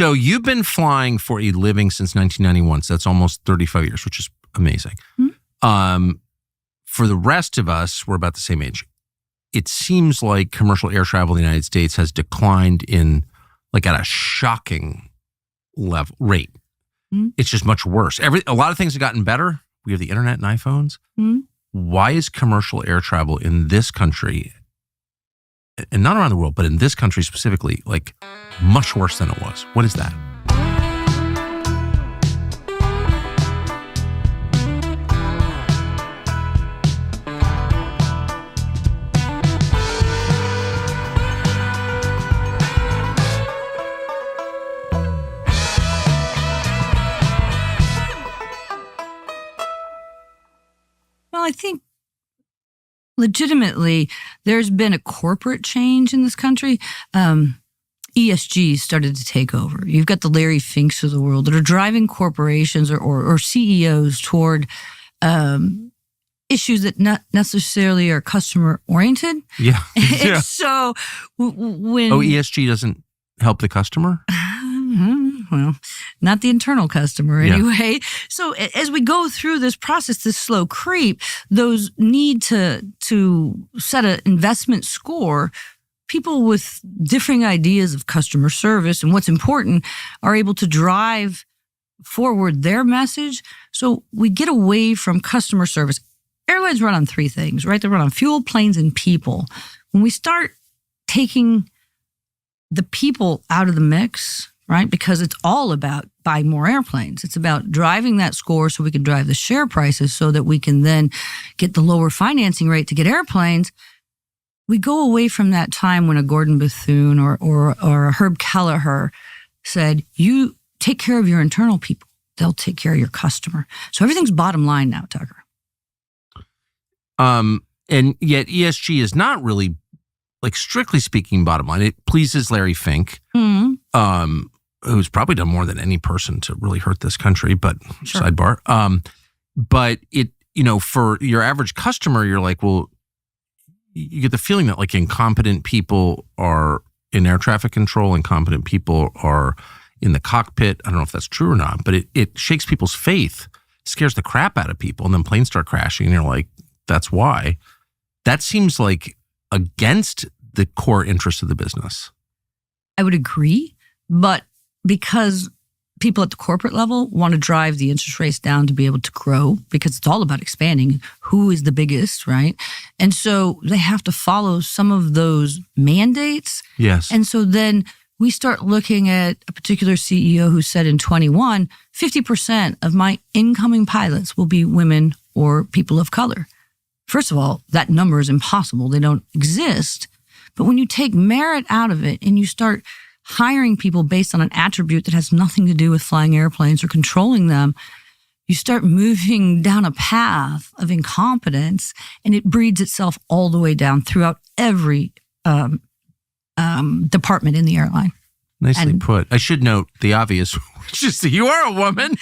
So you've been flying for a living since 1991. So that's almost 35 years, which is amazing. Mm-hmm. For the rest of us, we're about the same age. It seems like commercial air travel in the United States has declined at a shocking rate. Mm-hmm. It's just much worse. A lot of things have gotten better. We have the internet and iPhones. Mm-hmm. Why is commercial air travel in this country, and not around the world, but in this country specifically, much worse than it was? What is that? Well, I think legitimately there's been a corporate change in this country. ESG started to take over. You've got the Larry Finks of the world that are driving corporations or CEOs toward issues that not necessarily are customer oriented. Yeah. And so when ESG doesn't help the customer? Well, not the internal customer anyway. Yeah. So as we go through this process, this slow creep, those need to set an investment score. People with differing ideas of customer service and what's important are able to drive forward their message. So we get away from customer service. Airlines run on three things, right? They run on fuel, planes, and people. When we start taking the people out of the mix, right? Because it's all about buying more airplanes. It's about driving that score so we can drive the share prices so that we can then get the lower financing rate to get airplanes. We go away from that time when a Gordon Bethune or a Herb Kelleher said, you take care of your internal people, they'll take care of your customer. So everything's bottom line now, Tucker. And yet ESG is not really, strictly speaking, bottom line. It pleases Larry Fink, who's probably done more than any person to really hurt this country, but sure. Sidebar. But it, for your average customer, you're like, well, you get the feeling that incompetent people are in air traffic control, incompetent people are in the cockpit. I don't know if that's true or not, but it shakes people's faith, scares the crap out of people, and then planes start crashing, and you're like, that's why. That seems like against the core interest of the business. I would agree, but because people at the corporate level want to drive the interest rates down to be able to grow, because it's all about expanding. Who is the biggest, right? And so they have to follow some of those mandates. Yes. And so then we start looking at a particular CEO who said in 21, 50% of my incoming pilots will be women or people of color. First of all, that number is impossible. They don't exist. But when you take merit out of it and you start hiring people based on an attribute that has nothing to do with flying airplanes or controlling them, you start moving down a path of incompetence, and it breeds itself all the way down throughout every department in the airline. Nicely put. I should note the obvious, which is that you are a woman,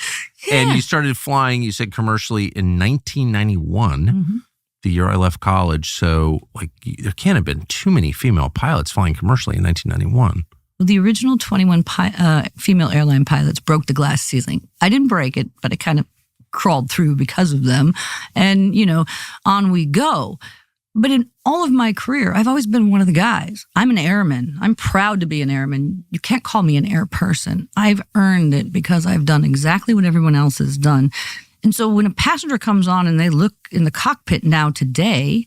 and you started flying, you said, commercially in 1991, the year I left college. So, there can't have been too many female pilots flying commercially in 1991. Well, the original 21 female airline pilots broke the glass ceiling. I didn't break it, but I kind of crawled through because of them. And, on we go. But in all of my career, I've always been one of the guys. I'm an airman. I'm proud to be an airman. You can't call me an air person. I've earned it because I've done exactly what everyone else has done. And so when a passenger comes on and they look in the cockpit now today,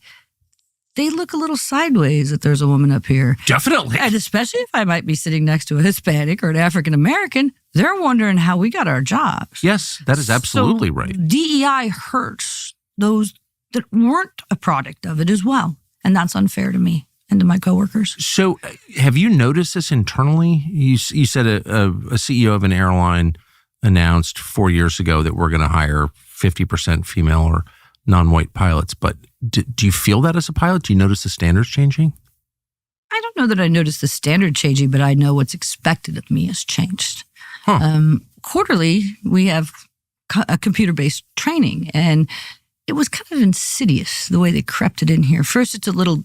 they look a little sideways that there's a woman up here. Definitely. And especially if I might be sitting next to a Hispanic or an African-American, they're wondering how we got our jobs. Yes, that is absolutely right. DEI hurts those that weren't a product of it as well. And that's unfair to me and to my coworkers. So have you noticed this internally? You said a CEO of an airline announced 4 years ago that we're going to hire 50% female or non-white pilots, but do you feel that as a pilot? Do you notice the standards changing? I don't know that I noticed the standard changing, but I know what's expected of me has changed. Quarterly, we have a computer-based training, and it was kind of insidious the way they crept it in here. First, it's a little,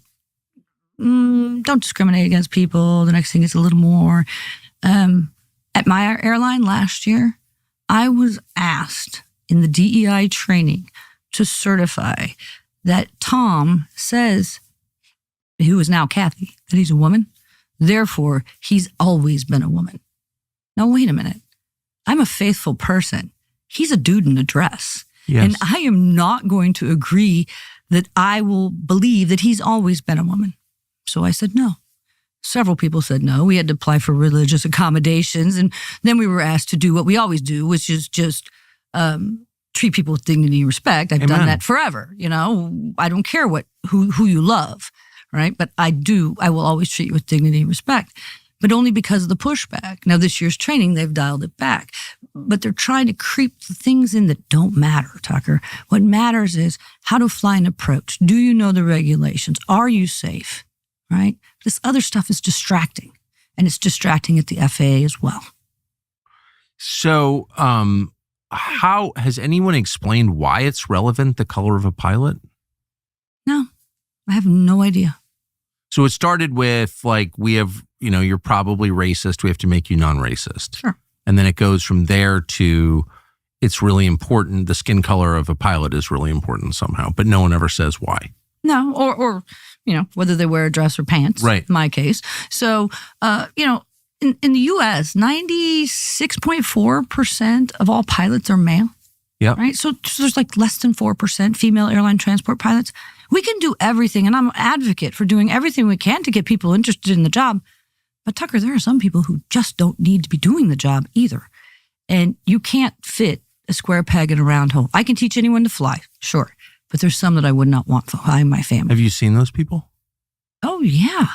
don't discriminate against people. The next thing is a little more. And At my airline last year, I was asked in the DEI training to certify that Tom says, who is now Kathy, that he's a woman. Therefore, he's always been a woman. Now, wait a minute. I'm a faithful person. He's a dude in a dress. Yes. And I am not going to agree that I will believe that he's always been a woman. So I said no. Several people said no. We had to apply for religious accommodations. And then we were asked to do what we always do, which is just treat people with dignity and respect. I've done that forever. You know, I don't care who you love, right? But I will always treat you with dignity and respect. But only because of the pushback. Now, this year's training, they've dialed it back. But they're trying to creep the things in that don't matter, Tucker. What matters is how to fly an approach. Do you know the regulations? Are you safe, right? This other stuff is distracting. And it's distracting at the FAA as well. So how has anyone explained why it's relevant, the color of a pilot? No, I have no idea. So it started with you're probably racist. We have to make you non-racist. Sure. And then it goes from there to it's really important. The skin color of a pilot is really important somehow, but no one ever says why. No, or whether they wear a dress or pants. Right. In my case. So, in the U.S., 96.4% of all pilots are male. Yeah. Right. So there's like less than 4% female airline transport pilots. We can do everything, and I'm an advocate for doing everything we can to get people interested in the job. But Tucker, there are some people who just don't need to be doing the job either. And you can't fit a square peg in a round hole. I can teach anyone to fly, sure. But there's some that I would not want flying my family. Have you seen those people? Oh, yeah.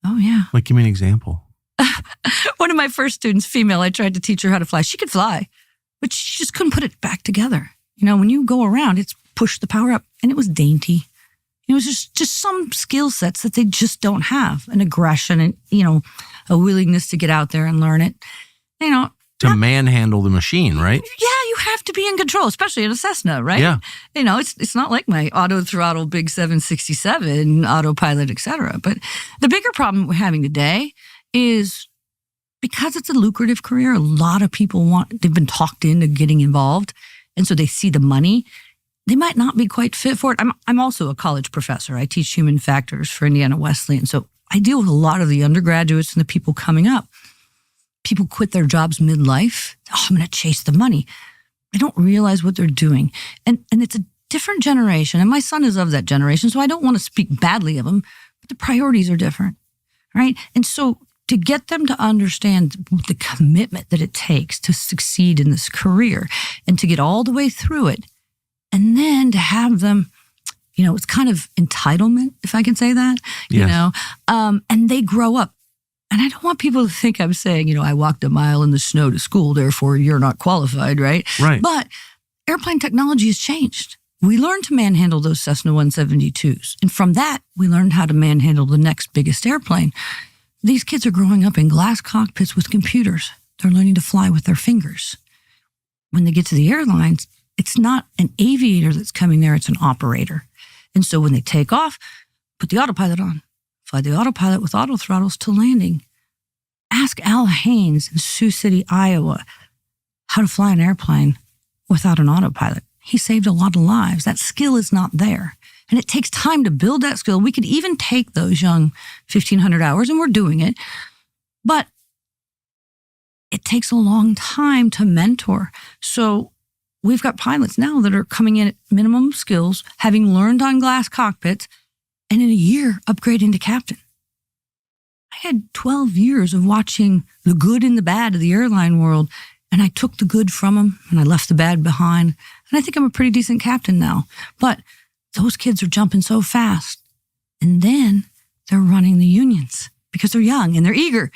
Oh, yeah. Like, give me an example. One of my first students, female, I tried to teach her how to fly. She could fly, but she just couldn't put it back together. You know, when you go around, it's push the power up. And it was dainty. It was just some skill sets that they just don't have. An aggression and, a willingness to get out there and learn it. To manhandle the machine, right? Yeah, you have to be in control, especially in a Cessna, right? Yeah. It's not like my auto throttle big 767 autopilot, et cetera. But the bigger problem we're having today is because it's a lucrative career, a lot of people they've been talked into getting involved. And so they see the money. They might not be quite fit for it. I'm also a college professor. I teach human factors for Indiana Wesleyan. So I deal with a lot of the undergraduates and the people coming up. People quit their jobs midlife. Oh, I'm going to chase the money. They don't realize what they're doing. And it's a different generation. And my son is of that generation, so I don't want to speak badly of him, but the priorities are different, right? And so to get them to understand the commitment that it takes to succeed in this career and to get all the way through it, and then to have them, it's kind of entitlement, if I can say that, Yes. And they grow up. And I don't want people to think I'm saying, I walked a mile in the snow to school, therefore you're not qualified, right? Right. But airplane technology has changed. We learned to manhandle those Cessna 172s. And from that, we learned how to manhandle the next biggest airplane. These kids are growing up in glass cockpits with computers. They're learning to fly with their fingers. When they get to the airlines, it's not an aviator that's coming there, it's an operator. And so when they take off, put the autopilot on. Fly the autopilot with auto throttles to landing. Ask Al Haynes in Sioux City, Iowa, how to fly an airplane without an autopilot. He saved a lot of lives. That skill is not there. And it takes time to build that skill. We could even take those young 1,500 hours, and we're doing it. But it takes a long time to mentor. So we've got pilots now that are coming in at minimum skills, having learned on glass cockpits, and in a year, upgrading to captain. I had 12 years of watching the good and the bad of the airline world, and I took the good from them, and I left the bad behind. And I think I'm a pretty decent captain now. But those kids are jumping so fast. And then they're running the unions because they're young and they're eager.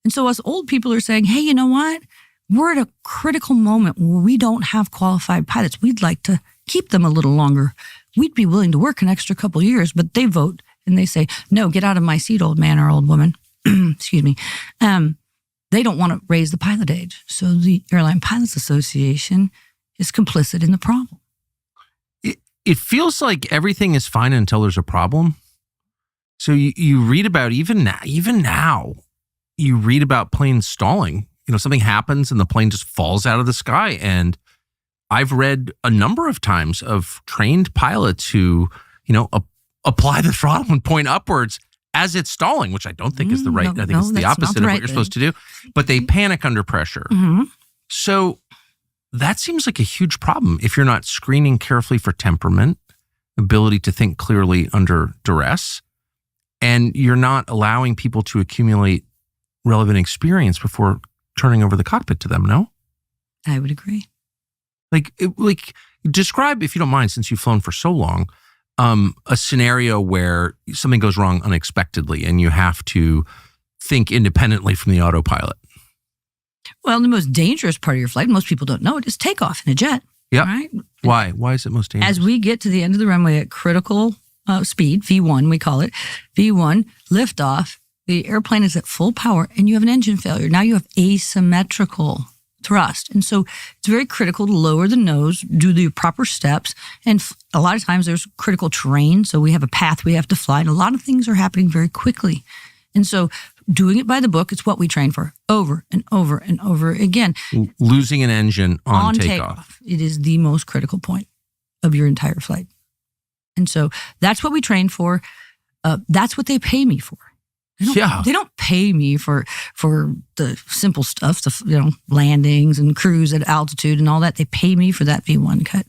And so us old people are saying, hey, you know what? We're at a critical moment where we don't have qualified pilots. We'd like to keep them a little longer. We'd be willing to work an extra couple years, but they vote and they say, no, get out of my seat, old man or old woman. Excuse me. They don't want to raise the pilot age. So the Airline Pilots Association is complicit in the problem. It feels like everything is fine until there's a problem. So you read about even now, you read about planes stalling something happens and the plane just falls out of the sky. And I've read a number of times of trained pilots who, apply the throttle and point upwards as it's stalling, which I don't think is the right. I think it's the opposite of what you're supposed to do. But they panic under pressure. So that seems like a huge problem if you're not screening carefully for temperament, ability to think clearly under duress, and you're not allowing people to accumulate relevant experience before turning over the cockpit to them, no? I would agree. Like describe, if you don't mind, since you've flown for so long, a scenario where something goes wrong unexpectedly and you have to think independently from the autopilot. Well, the most dangerous part of your flight, most people don't know it, is takeoff in a jet. Yeah. Right? Why? Why is it most dangerous? As we get to the end of the runway at critical speed, V1, we call it, V1, liftoff, the airplane is at full power and you have an engine failure. Now you have asymmetrical thrust. And so it's very critical to lower the nose, do the proper steps. And a lot of times there's critical terrain. So we have a path we have to fly. And a lot of things are happening very quickly. And so doing it by the book, it's what we train for over and over and over again. Losing an engine on takeoff. It is the most critical point of your entire flight. And so that's what we train for. That's what they pay me for. They don't pay me for the simple stuff, the landings and cruise at altitude and all that. They pay me for that V1 cut.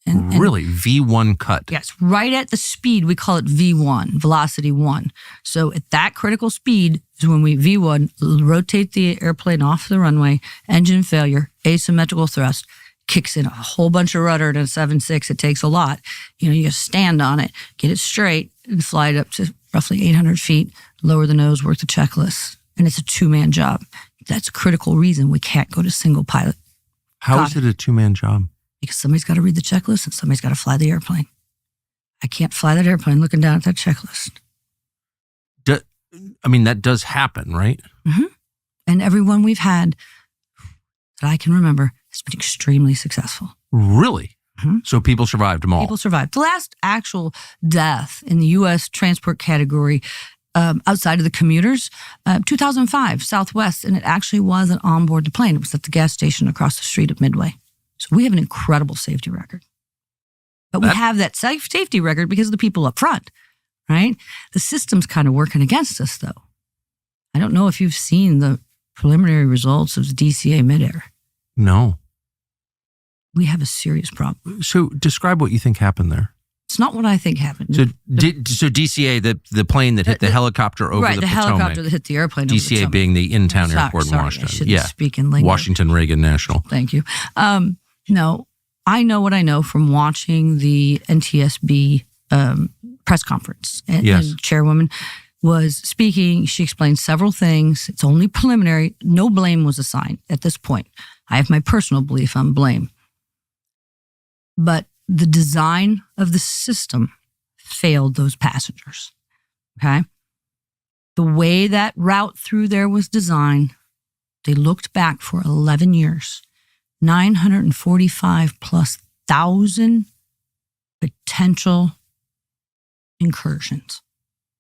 And really? V1 cut? Yes. Right at the speed, we call it V1, velocity 1. So at that critical speed is when we V1, rotate the airplane off the runway, engine failure, asymmetrical thrust, kicks in a whole bunch of rudder to a 7.6. It takes a lot. You just stand on it, get it straight, and fly it up to roughly 800 feet, lower the nose, work the checklist. And it's a two-man job. That's a critical reason we can't go to single pilot. How is it a two-man job? Because somebody's got to read the checklist and somebody's got to fly the airplane. I can't fly that airplane looking down at that checklist. That does happen, right? Mm-hmm. And everyone we've had that I can remember has been extremely successful. Really? Mm-hmm. So people survived them all? People survived. The last actual death in the U.S. transport category outside of the commuters, 2005, Southwest, and it actually wasn't on board the plane. It was at the gas station across the street at Midway. So we have an incredible safety record. But we have that safety record because of the people up front, right? The system's kind of working against us, though. I don't know if you've seen the preliminary results of the DCA midair. No. We have a serious problem. So describe what you think happened there. It's not what I think happened. So DCA, the plane that hit the helicopter over the Potomac. Right, the helicopter that hit the airplane over the DCA being the in-town airport in Washington. I shouldn't speak in lingo. Washington Reagan National. Thank you. No, I know what I know from watching the NTSB press conference. And chairwoman was speaking. She explained several things. It's only preliminary. No blame was assigned at this point. I have my personal belief on blame. But the design of the system failed those passengers, okay? The way that route through there was designed, they looked back for 11 years, 945 plus thousand potential incursions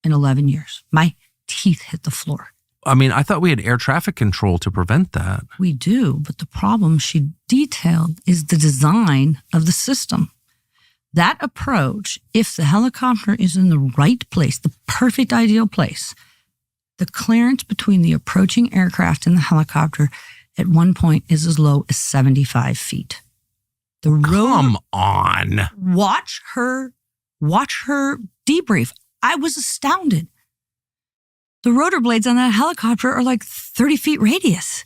in 11 years. My teeth hit the floor. I thought we had air traffic control to prevent that. We do, but the problem she detailed is the design of the system. That approach, if the helicopter is in the right place, the perfect ideal place, the clearance between the approaching aircraft and the helicopter at one point is as low as 75 feet. Come on. Watch her debrief. I was astounded. The rotor blades on that helicopter are like 30 feet radius.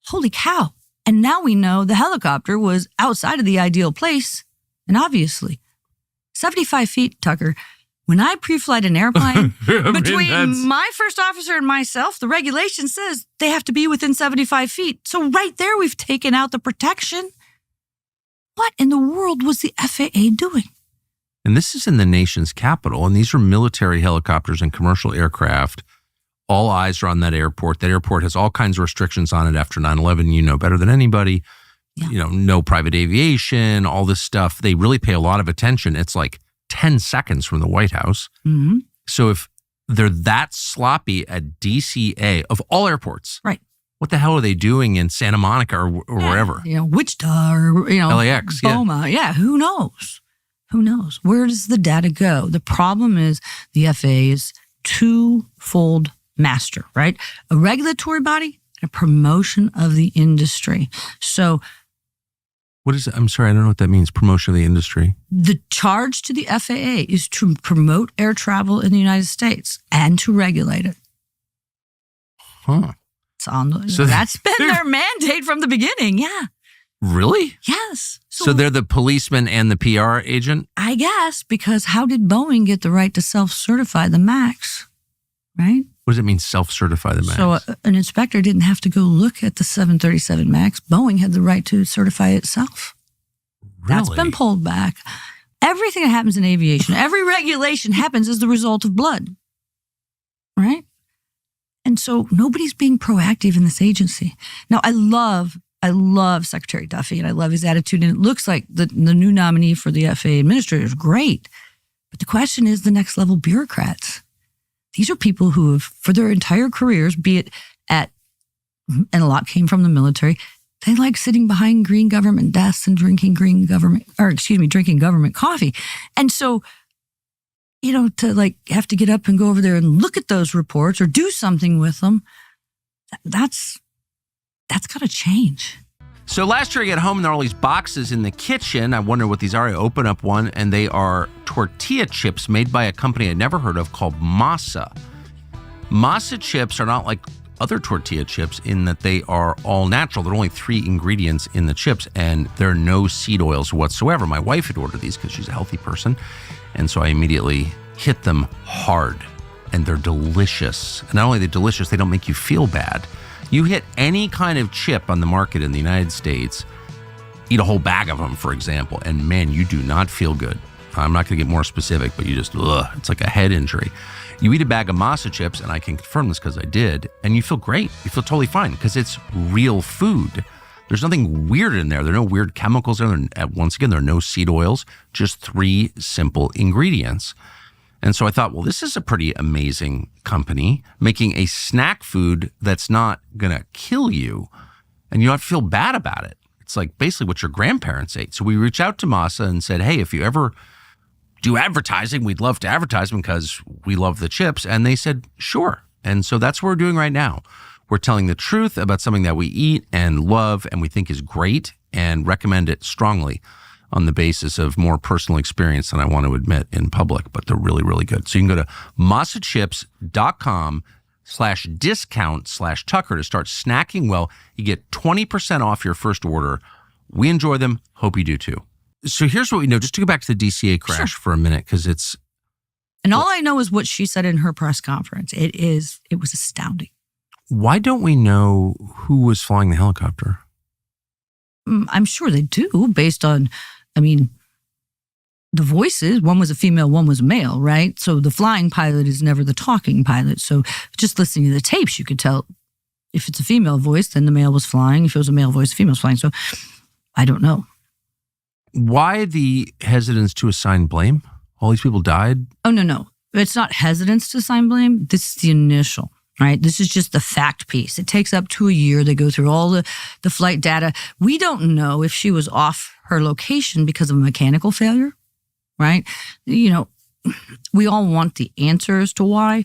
Holy cow. And now we know the helicopter was outside of the ideal place. And obviously, 75 feet, Tucker, when I pre-flight an airplane, between my first officer and myself, the regulation says they have to be within 75 feet. So right there, we've taken out the protection. What in the world was the FAA doing? And this is in the nation's capital, and these are military helicopters and commercial aircraft. All eyes are on that airport. That airport has all kinds of restrictions on it after 9/11. You know better than anybody. Yeah. No private aviation, all this stuff. They really pay a lot of attention. It's like 10 seconds from the White House. Mm-hmm. So if they're that sloppy at DCA, of all airports, right, What the hell are they doing in Santa Monica or wherever? Wichita or, LAX, Boma. Yeah, who knows? Who knows? Where does the data go? The problem is the FAA is twofold master, right? A regulatory body and a promotion of the industry. So what is it? I'm sorry, I don't know what that means, promotion of the industry. The charge to the FAA is to promote air travel in the United States and to regulate it. Huh. That's been their mandate from the beginning, yeah. Really? Yes. So they're the policeman and the PR agent? I guess, because how did Boeing get the right to self-certify the MAX, right? What does it mean, self-certify the MAX? So an inspector didn't have to go look at the 737 MAX. Boeing had the right to certify itself. Really? That's been pulled back. Everything that happens in aviation, every regulation happens as the result of blood, right? And so nobody's being proactive in this agency. Now, I love Secretary Duffy, and I love his attitude, and it looks like the new nominee for the FAA administrator is great. But the question is the next level bureaucrats. These are people who have, for their entire careers, be it and a lot came from the military, they like sitting behind green government desks and drinking government coffee. And so, to have to get up and go over there and look at those reports or do something with them, that's got to change. So last year I get home and there are all these boxes in the kitchen. I wonder what these are. I open up one and they are tortilla chips made by a company I'd never heard of called Masa. Masa chips are not like other tortilla chips in that they are all natural. There are only 3 ingredients in the chips and there are no seed oils whatsoever. My wife had ordered these because she's a healthy person. And so I immediately hit them hard and they're delicious. And not only are they delicious, they don't make you feel bad. You hit any kind of chip on the market in the United States, eat a whole bag of them, for example, and man, you do not feel good. I'm not going to get more specific, but you just, it's like a head injury. You eat a bag of Masa chips, and I can confirm this because I did, and you feel great. You feel totally fine because it's real food. There's nothing weird in there. There are no weird chemicals in there. Once again, there are no seed oils, just 3 simple ingredients. And so I thought, well, this is a pretty amazing company making a snack food that's not going to kill you and you don't have to feel bad about it. It's like basically what your grandparents ate. So we reached out to Masa and said, hey, if you ever do advertising, we'd love to advertise them because we love the chips. And they said, sure. And so that's what we're doing right now. We're telling the truth about something that we eat and love and we think is great and recommend it strongly on the basis of more personal experience than I want to admit in public, but they're really, really good. So you can go to masachips.com/discount/Tucker to start snacking well. You get 20% off your first order. We enjoy them. Hope you do too. So here's what we know. Just to go back to the DCA crash for a minute, because it's... And all I know is what she said in her press conference. It was astounding. Why don't we know who was flying the helicopter? I'm sure they do, based on... the voices, one was a female, one was a male, right? So the flying pilot is never the talking pilot. So just listening to the tapes, you could tell if it's a female voice, then the male was flying. If it was a male voice, the female was flying. So I don't know. Why the hesitance to assign blame? All these people died? Oh, no. It's not hesitance to assign blame. This is the initial, right? This is just the fact piece. It takes up to a year. They go through all the flight data. We don't know if she was off her location because of a mechanical failure, right? We all want the answers to why,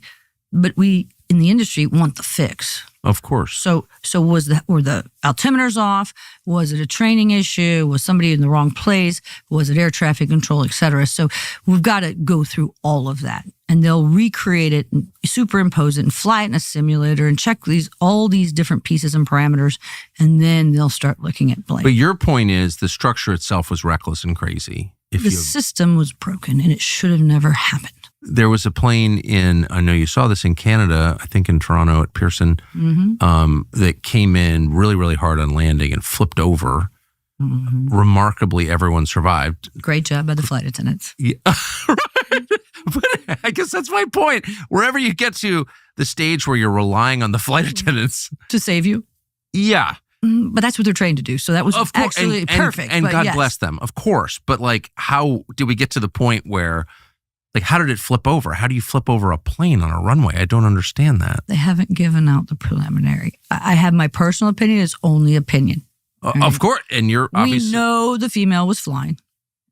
but we in the industry want the fix. Of course. So were the altimeters off? Was it a training issue? Was somebody in the wrong place? Was it air traffic control, et cetera? So we've got to go through all of that. And they'll recreate it and superimpose it and fly it in a simulator and check all these different pieces and parameters. And then they'll start looking at blame. But your point is the structure itself was reckless and crazy. The system was broken and it should have never happened. There was a plane I know you saw this in Canada, I think in Toronto at Pearson, that came in really, really hard on landing and flipped over. Mm-hmm. Remarkably, everyone survived. Great job by the flight attendants. Yeah, right. But I guess that's my point. Wherever you get to the stage where you're relying on the flight attendants to save you. Yeah. But that's what they're trained to do. So that was actually perfect. And God bless them, of course. But how did we get to the point where Like, how did it flip over? How do you flip over a plane on a runway? I don't understand that. They haven't given out the preliminary. I have my personal opinion. It's only opinion. Right? Of course. And you're obviously... We know the female was flying,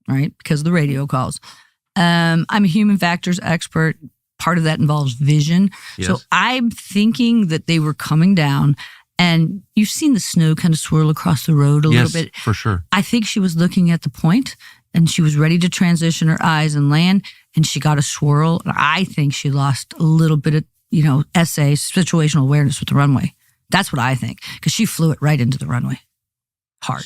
right? Because of the radio calls. I'm a human factors expert. Part of that involves vision. Yes. So I'm thinking that they were coming down, and you've seen the snow kind of swirl across the road a little bit. Yes, for sure. I think she was looking at the point, and she was ready to transition her eyes and land, and she got a swirl. And I think she lost a little bit of, situational awareness with the runway. That's what I think, because she flew it right into the runway. Hard.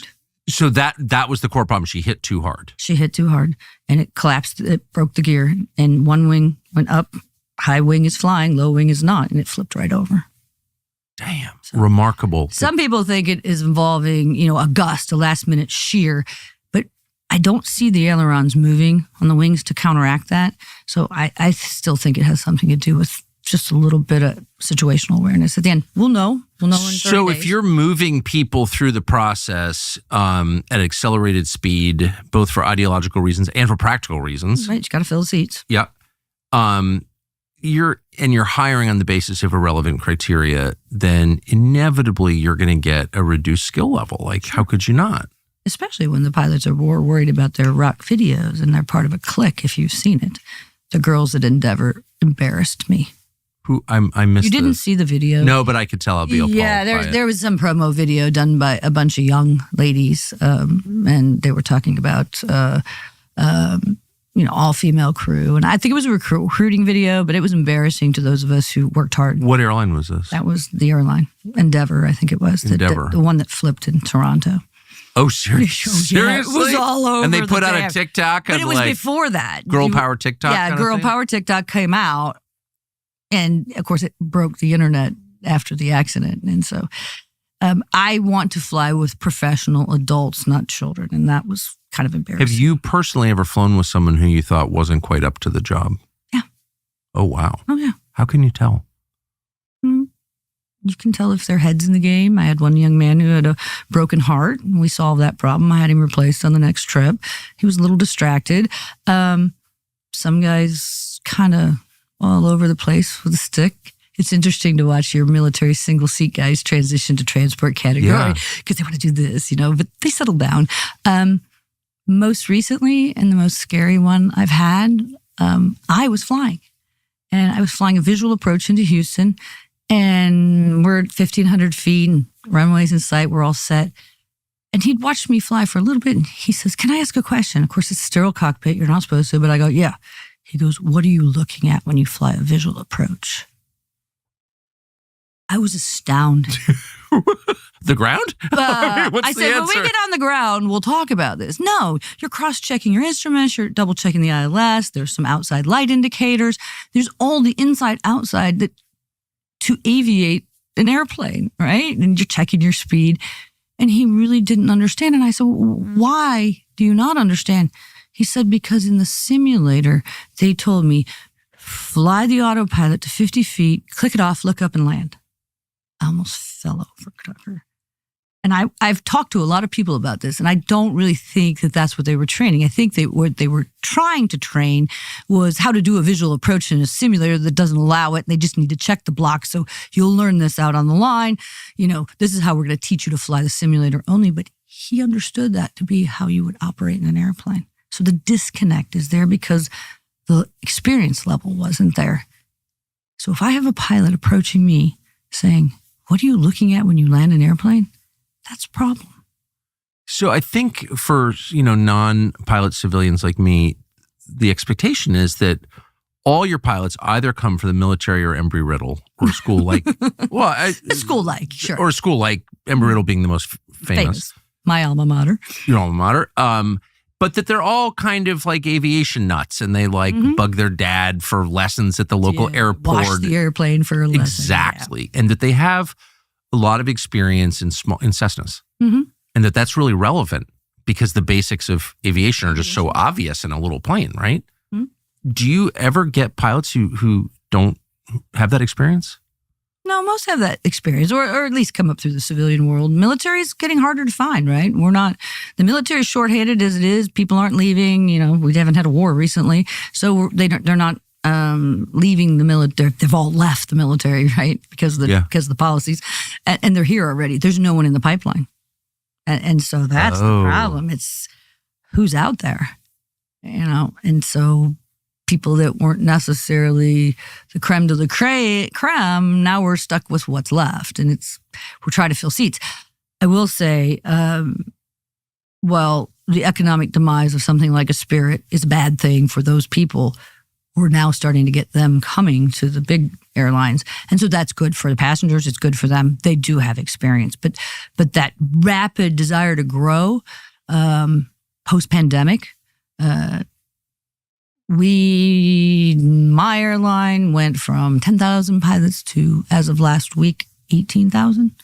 So that was the core problem. She hit too hard. She hit too hard, and it collapsed. It broke the gear, and one wing went up. High wing is flying, low wing is not, and it flipped right over. Damn. So, remarkable. Some people think it is involving, a gust, a last-minute shear, but I don't see the ailerons moving on the wings to counteract that. So I still think it has something to do with just a little bit of situational awareness. At the end, we'll know. We'll know in 30 So days. If you're moving people through the process at accelerated speed, both for ideological reasons and for practical reasons. Right, you got to fill the seats. Yeah. You're hiring on the basis of irrelevant criteria, then inevitably you're going to get a reduced skill level. Like, how could you not? Especially when the pilots are more worried about their rock videos and they're part of a clique, if you've seen it. The girls at Endeavor embarrassed me. Who I missed. You didn't see the video? No, but I could tell I'll be appalled. Yeah, by it. there was some promo video done by a bunch of young ladies, and they were talking about all-female crew. And I think it was a recruiting video, but it was embarrassing to those of us who worked hard. What airline was this? That was the airline, Endeavor, I think it was. Endeavor. The one that flipped in Toronto. Oh, seriously? Yeah, it was all over. And they put out damn. a TikTok. But it was before that. Girl Power TikTok. Yeah, kind Girl of thing? Power TikTok came out. And of course, it broke the internet after the accident. And so I want to fly with professional adults, not children. And that was kind of embarrassing. Have you personally ever flown with someone who you thought wasn't quite up to the job? Yeah. Oh, wow. Oh, yeah. How can you tell? You can tell if their head's in the game. I had one young man who had a broken heart, and we solved that problem. I had him replaced on the next trip. He was a little distracted. Some guys kind of all over the place with a stick. It's interesting to watch your military single seat guys transition to transport category because they want to do this, but they settle down. Most recently, and the most scary one I've had, I was flying. And I was flying a visual approach into Houston, and we're at 1,500 feet, and runways in sight, we're all set. And he'd watched me fly for a little bit, and he says, "Can I ask a question?" Of course, it's a sterile cockpit. You're not supposed to, but I go, "Yeah." He goes, "What are you looking at when you fly a visual approach?" I was astounded. The ground? I said, when we get on the ground, we'll talk about this. No, you're cross-checking your instruments. You're double-checking the ILS. There's some outside light indicators. There's all the inside-outside that to aviate an airplane, right? And you're checking your speed. And he really didn't understand. And I said, "Why do you not understand?" He said, "Because in the simulator, they told me, fly the autopilot to 50 feet, click it off, look up and land." I almost fell over, Tucker. And I've talked to a lot of people about this, and I don't really think that that's what they were training. I think what they were trying to train was how to do a visual approach in a simulator that doesn't allow it. They just need to check the blocks. So you'll learn this out on the line. This is how we're going to teach you to fly the simulator only. But he understood that to be how you would operate in an airplane. So the disconnect is there because the experience level wasn't there. So if I have a pilot approaching me saying, "What are you looking at when you land an airplane?" That's a problem. So I think for, non-pilot civilians like me, the expectation is that all your pilots either come from the military or Embry-Riddle or a school like, a school like, sure. Or a school like Embry-Riddle being the most famous. My alma mater. Your alma mater. But that they're all kind of like aviation nuts, and they bug their dad for lessons at the local airport. Wash the airplane for a lesson. Exactly. Yeah. And that they have a lot of experience in Cessnas. Mm-hmm. And that's really relevant because the basics of aviation are just so obvious in a little plane, right? Mm-hmm. Do you ever get pilots who don't have that experience? No, most have that experience, or at least come up through the civilian world. Military is getting harder to find, right? The military is shorthanded as it is. People aren't leaving. We haven't had a war recently, so they're not leaving the military. They've all left the military, right? Because of the policies, and they're here already. There's no one in the pipeline, and so that's the problem. It's who's out there, and so. People that weren't necessarily the creme de la creme, now we're stuck with what's left, and we're trying to fill seats. I will say, the economic demise of something like a Spirit is a bad thing for those people. We're now starting to get them coming to the big airlines, and so that's good for the passengers. It's good for them. They do have experience, but that rapid desire to grow post-pandemic. My airline went from 10,000 pilots to, as of last week, 18,000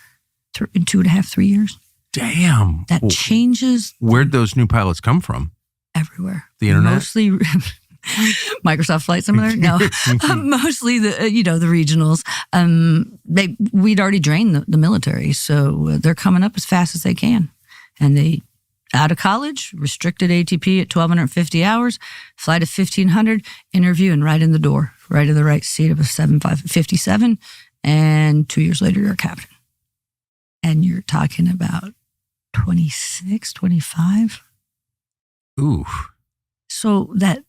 in 2.5, 3 years. Damn. That changes. Where'd those new pilots come from? Everywhere. The internet? Mostly Microsoft Flight Simulator? No. Mostly the regionals. We'd already drained the military, so they're coming up as fast as they can. And they out of college, restricted ATP at 1,250 hours, flight of 1,500, interview, and right in the door, right in the right seat of a 757, and 2 years later, you're a captain. And you're talking about 26, 25. Ooh. So that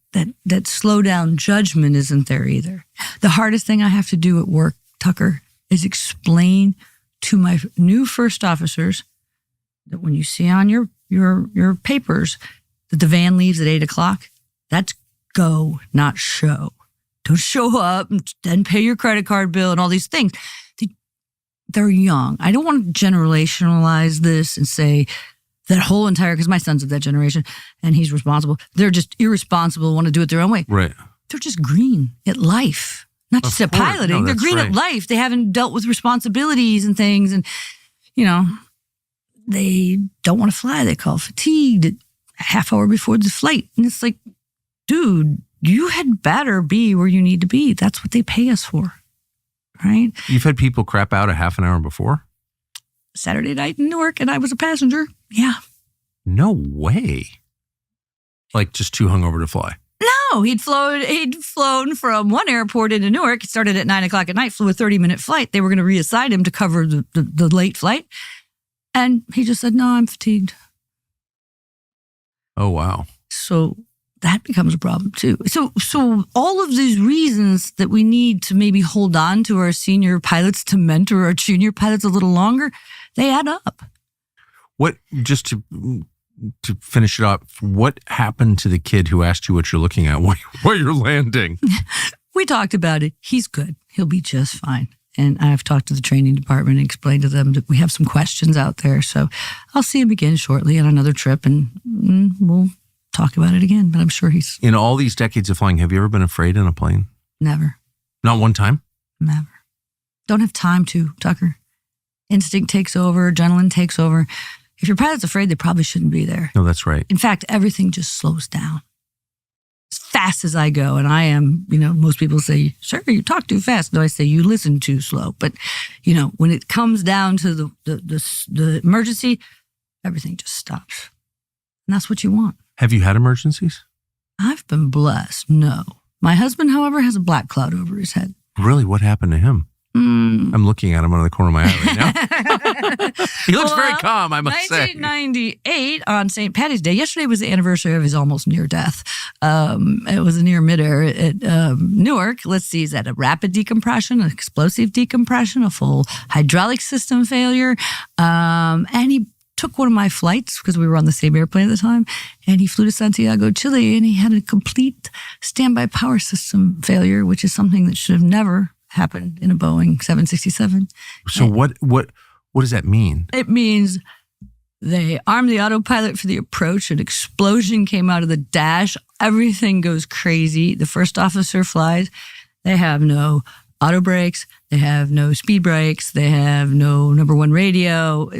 slow down judgment isn't there either. The hardest thing I have to do at work, Tucker, is explain to my new first officers that when you see on your papers that the van leaves at 8:00, that's go, not show. Don't show up and then pay your credit card bill and all these things. They're young. I don't want to generationalize this and say that whole entire, because my son's of that generation and he's responsible. They're just irresponsible, want to do it their own way. Right. They're just green at life, not just at piloting. No, they're green at life. They haven't dealt with responsibilities and things, and they don't want to fly. They call fatigued a half hour before the flight. And it's like, dude, you had better be where you need to be. That's what they pay us for, right? You've had people crap out a half an hour before? Saturday night in Newark, and I was a passenger. Yeah. No way. Like just too hungover to fly? No, he'd flown from one airport into Newark. It started at 9:00 at night, flew a 30-minute flight. They were going to reassign him to cover the late flight. And he just said, no, I'm fatigued. Oh, wow. So that becomes a problem too. So all of these reasons that we need to maybe hold on to our senior pilots to mentor our junior pilots a little longer, they add up. What, just to finish it up, what happened to the kid who asked you what you're looking at while you're landing? We talked about it. He's good. He'll be just fine. And I've talked to the training department and explained to them that we have some questions out there. So I'll see him again shortly on another trip, and we'll talk about it again. But I'm sure he's... In all these decades of flying, have you ever been afraid in a plane? Never. Not one time? Never. Don't have time to, Tucker. Instinct takes over. Adrenaline takes over. If your pilot's afraid, they probably shouldn't be there. No, that's right. In fact, everything just slows down. As fast as I go, and I am, most people say, sure, you talk too fast. No, I say, you listen too slow. But, when it comes down to the emergency, everything just stops. And that's what you want. Have you had emergencies? I've been blessed. No. My husband, however, has a black cloud over his head. Really? What happened to him? I'm looking at him out of the corner of my eye right now. He looks very calm, I must say. 1998 on St. Patty's Day. Yesterday was the anniversary of his almost near death. It was a near midair at Newark. Let's see, is that a rapid decompression, an explosive decompression, a full hydraulic system failure? And he took one of my flights because we were on the same airplane at the time, and he flew to Santiago, Chile, and he had a complete standby power system failure, which is something that should have never happened in a Boeing 767. So what does that mean? It means they armed the autopilot for the approach. An explosion came out of the dash. Everything goes crazy. The first officer flies. They have no auto brakes. They have no speed brakes. They have no number one radio.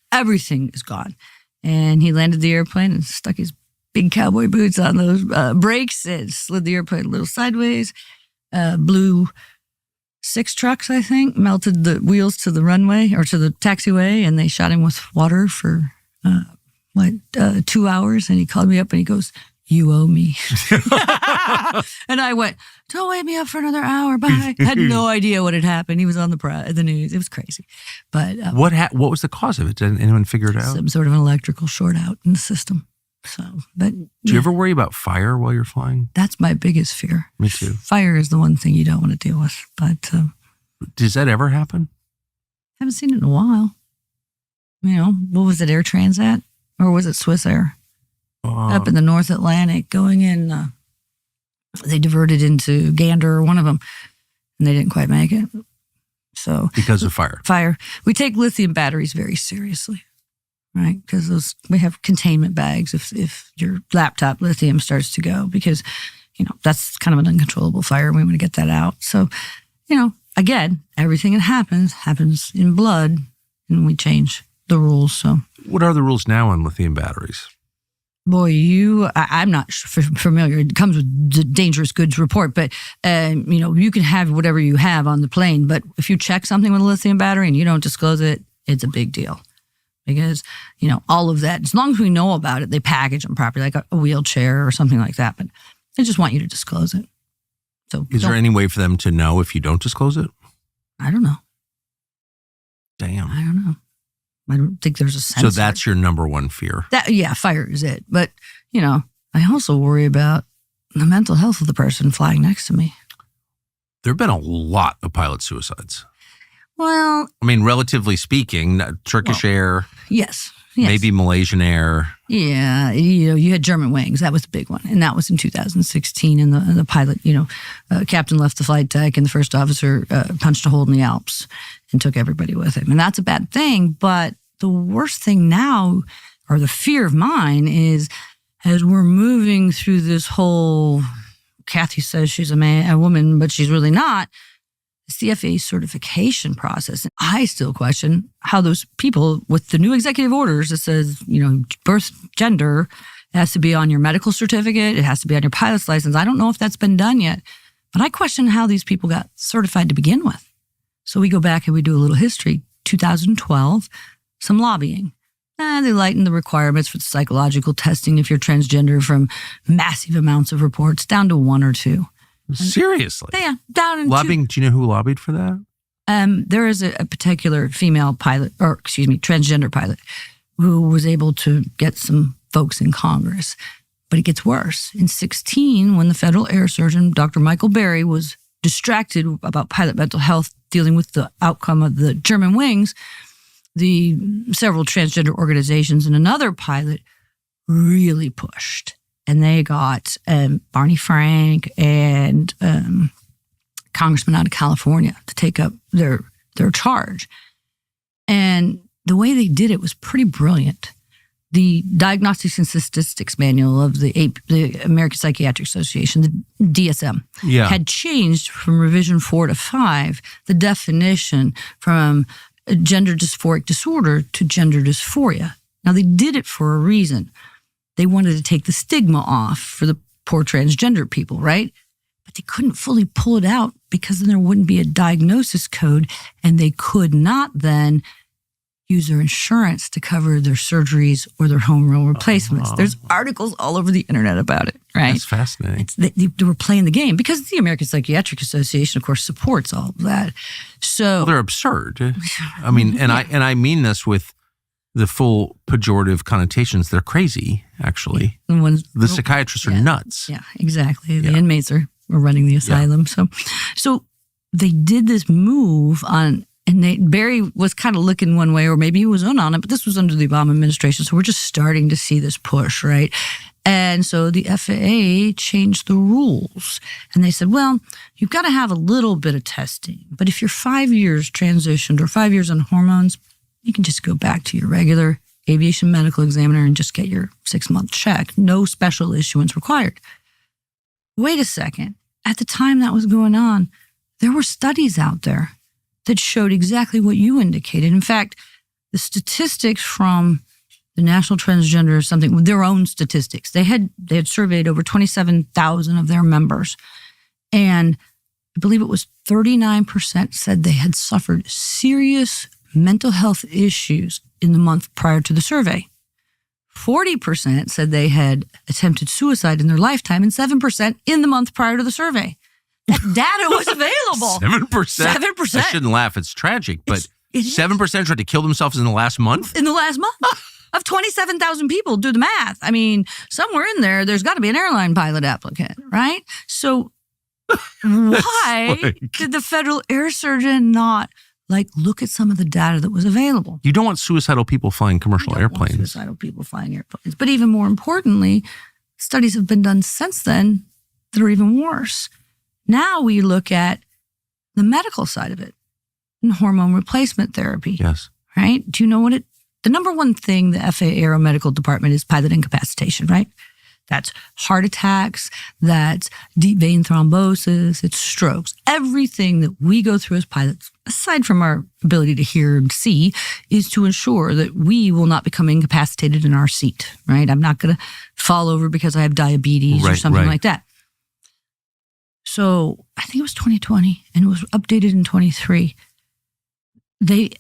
Everything is gone. And he landed the airplane and stuck his big cowboy boots on those brakes and slid the airplane a little sideways, blew 6 trucks, I think, melted the wheels to the runway or to the taxiway, and they shot him with water for 2 hours. And he called me up and he goes, "You owe me." And I went, "Don't wake me up for another hour. Bye." I had no idea what had happened. He was on the news. It was crazy. But what was the cause of it? Did anyone figure it out? Some sort of an electrical short out in the system. So, but do you ever worry about fire while you're flying? That's my biggest fear. Me too. Fire is the one thing you don't want to deal with. But does that ever happen? I haven't seen it in a while. What was it, Air Transat? Or was it Swiss Air? Up in the North Atlantic, going in, they diverted into Gander, one of them, and they didn't quite make it. So because of fire. Fire. We take lithium batteries very seriously, right? Because we have containment bags if your laptop lithium starts to go, because that's kind of an uncontrollable fire. We want to get that out. So, again, everything that happens in blood, and we change the rules. So, what are the rules now on lithium batteries? Boy, I'm not familiar. It comes with the dangerous goods report, but, you can have whatever you have on the plane. But if you check something with a lithium battery and you don't disclose it, it's a big deal. Because, all of that, as long as we know about it, they package them properly, like a wheelchair or something like that. But they just want you to disclose it. So, is there any way for them to know if you don't disclose it? I don't know. Damn. I don't know. I don't think there's a sensor. So that's your number one fear? Fire is it. But, I also worry about the mental health of the person flying next to me. There have been a lot of pilot suicides. Well, I mean, relatively speaking, Turkish Air. Yes. Maybe Malaysian Air. Yeah. You had German Wings. That was the big one. And that was in 2016. And the pilot, captain left the flight deck and the first officer punched a hole in the Alps and took everybody with him. And that's a bad thing. But the worst thing now, or the fear of mine, is as we're moving through this whole, Kathy says she's a woman, but she's really not. It's the FAA certification process. And I still question how those people with the new executive orders that says, birth gender, it has to be on your medical certificate. It has to be on your pilot's license. I don't know if that's been done yet, but I question how these people got certified to begin with. So we go back and we do a little history. 2012, some lobbying. They lightened the requirements for the psychological testing if you're transgender from massive amounts of reports down to 1 or 2. Seriously? Yeah, down in lobbying. Do you know who lobbied for that? There is a particular female pilot, transgender pilot, who was able to get some folks in Congress. But it gets worse. In 2016, when the federal air surgeon, Dr. Michael Berry, was distracted about pilot mental health, dealing with the outcome of the German Wings, the several transgender organizations and another pilot really pushed. And they got Barney Frank and congressman out of California to take up their charge. And the way they did it was pretty brilliant. The Diagnostics and Statistics Manual of the American Psychiatric Association, the DSM, had changed from revision 4 to 5 the definition from gender dysphoric disorder to gender dysphoria. Now, they did it for a reason. They wanted to take the stigma off for the poor transgender people, right? But they couldn't fully pull it out because then there wouldn't be a diagnosis code, and they could not then use their insurance to cover their surgeries or their home rule replacements. There's articles all over the internet about it, right? That's fascinating. They were playing the game because the American Psychiatric Association, of course, supports all of that. So they're absurd. I mean, and I mean this with the full pejorative connotations. They're crazy, actually. The psychiatrists are nuts. Yeah, exactly. The inmates are running the asylum. Yeah. So they did this move on. And Barry was kind of looking one way, or maybe he was in on it, but this was under the Obama administration. So we're just starting to see this push, right? And so the FAA changed the rules. And they said, well, you've got to have a little bit of testing. But if you're 5 years transitioned or 5 years on hormones, you can just go back to your regular aviation medical examiner and just get your 6-month check. No special issuance required. Wait a second. At the time that was going on, there were studies out there that showed exactly what you indicated. In fact, the statistics from the National Transgender something, with their own statistics, they had surveyed over 27,000 of their members. And I believe it was 39% said they had suffered serious mental health issues in the month prior to the survey. 40% said they had attempted suicide in their lifetime, and 7% in the month prior to the survey. That data was available. 7%? 7%. I shouldn't laugh. It's tragic, but 7% tried to kill themselves in the last month? In the last month. Of 27,000 people, do the math. I mean, somewhere in there's got to be an airline pilot applicant, right? So why did the federal air surgeon not look at some of the data that was available? You don't want suicidal people flying commercial airplanes. Suicidal people flying airplanes. But even more importantly, studies have been done since then that are even worse. Now we look at the medical side of it and hormone replacement therapy. Yes. Right? Do you know what the number one thing the FAA Aeromedical Department is pilot incapacitation, right? That's heart attacks, that's deep vein thrombosis, it's strokes. Everything that we go through as pilots, aside from our ability to hear and see, is to ensure that we will not become incapacitated in our seat, right? I'm not going to fall over because I have diabetes or something like that. So I think it was 2020 and it was updated in 23. They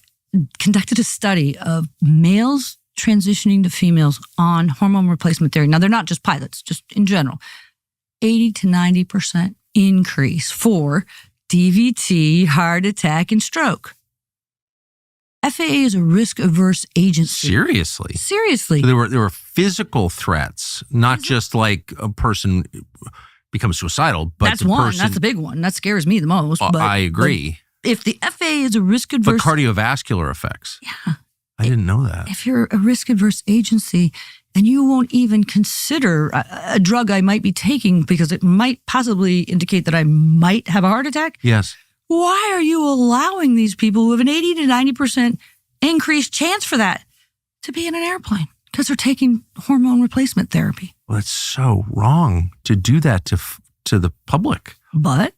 conducted a study of males transitioning to females on hormone replacement therapy. Now, they're not just pilots, just in general. 80 to 90% increase for DVT, heart attack, and stroke. FAA is a risk-averse agency. Seriously? Seriously. So there were physical threats, not just like a person becomes suicidal, but that's one. That's the big one. That scares me the most. But I agree. If the FAA is a risk-averse... But cardiovascular effects. Yeah. I didn't know that. If you're a risk-averse agency and you won't even consider a drug I might be taking because it might possibly indicate that I might have a heart attack. Yes. Why are you allowing these people who have an 80 to 90% increased chance for that to be in an airplane? Because they're taking hormone replacement therapy. Well, it's so wrong to do that to the public. But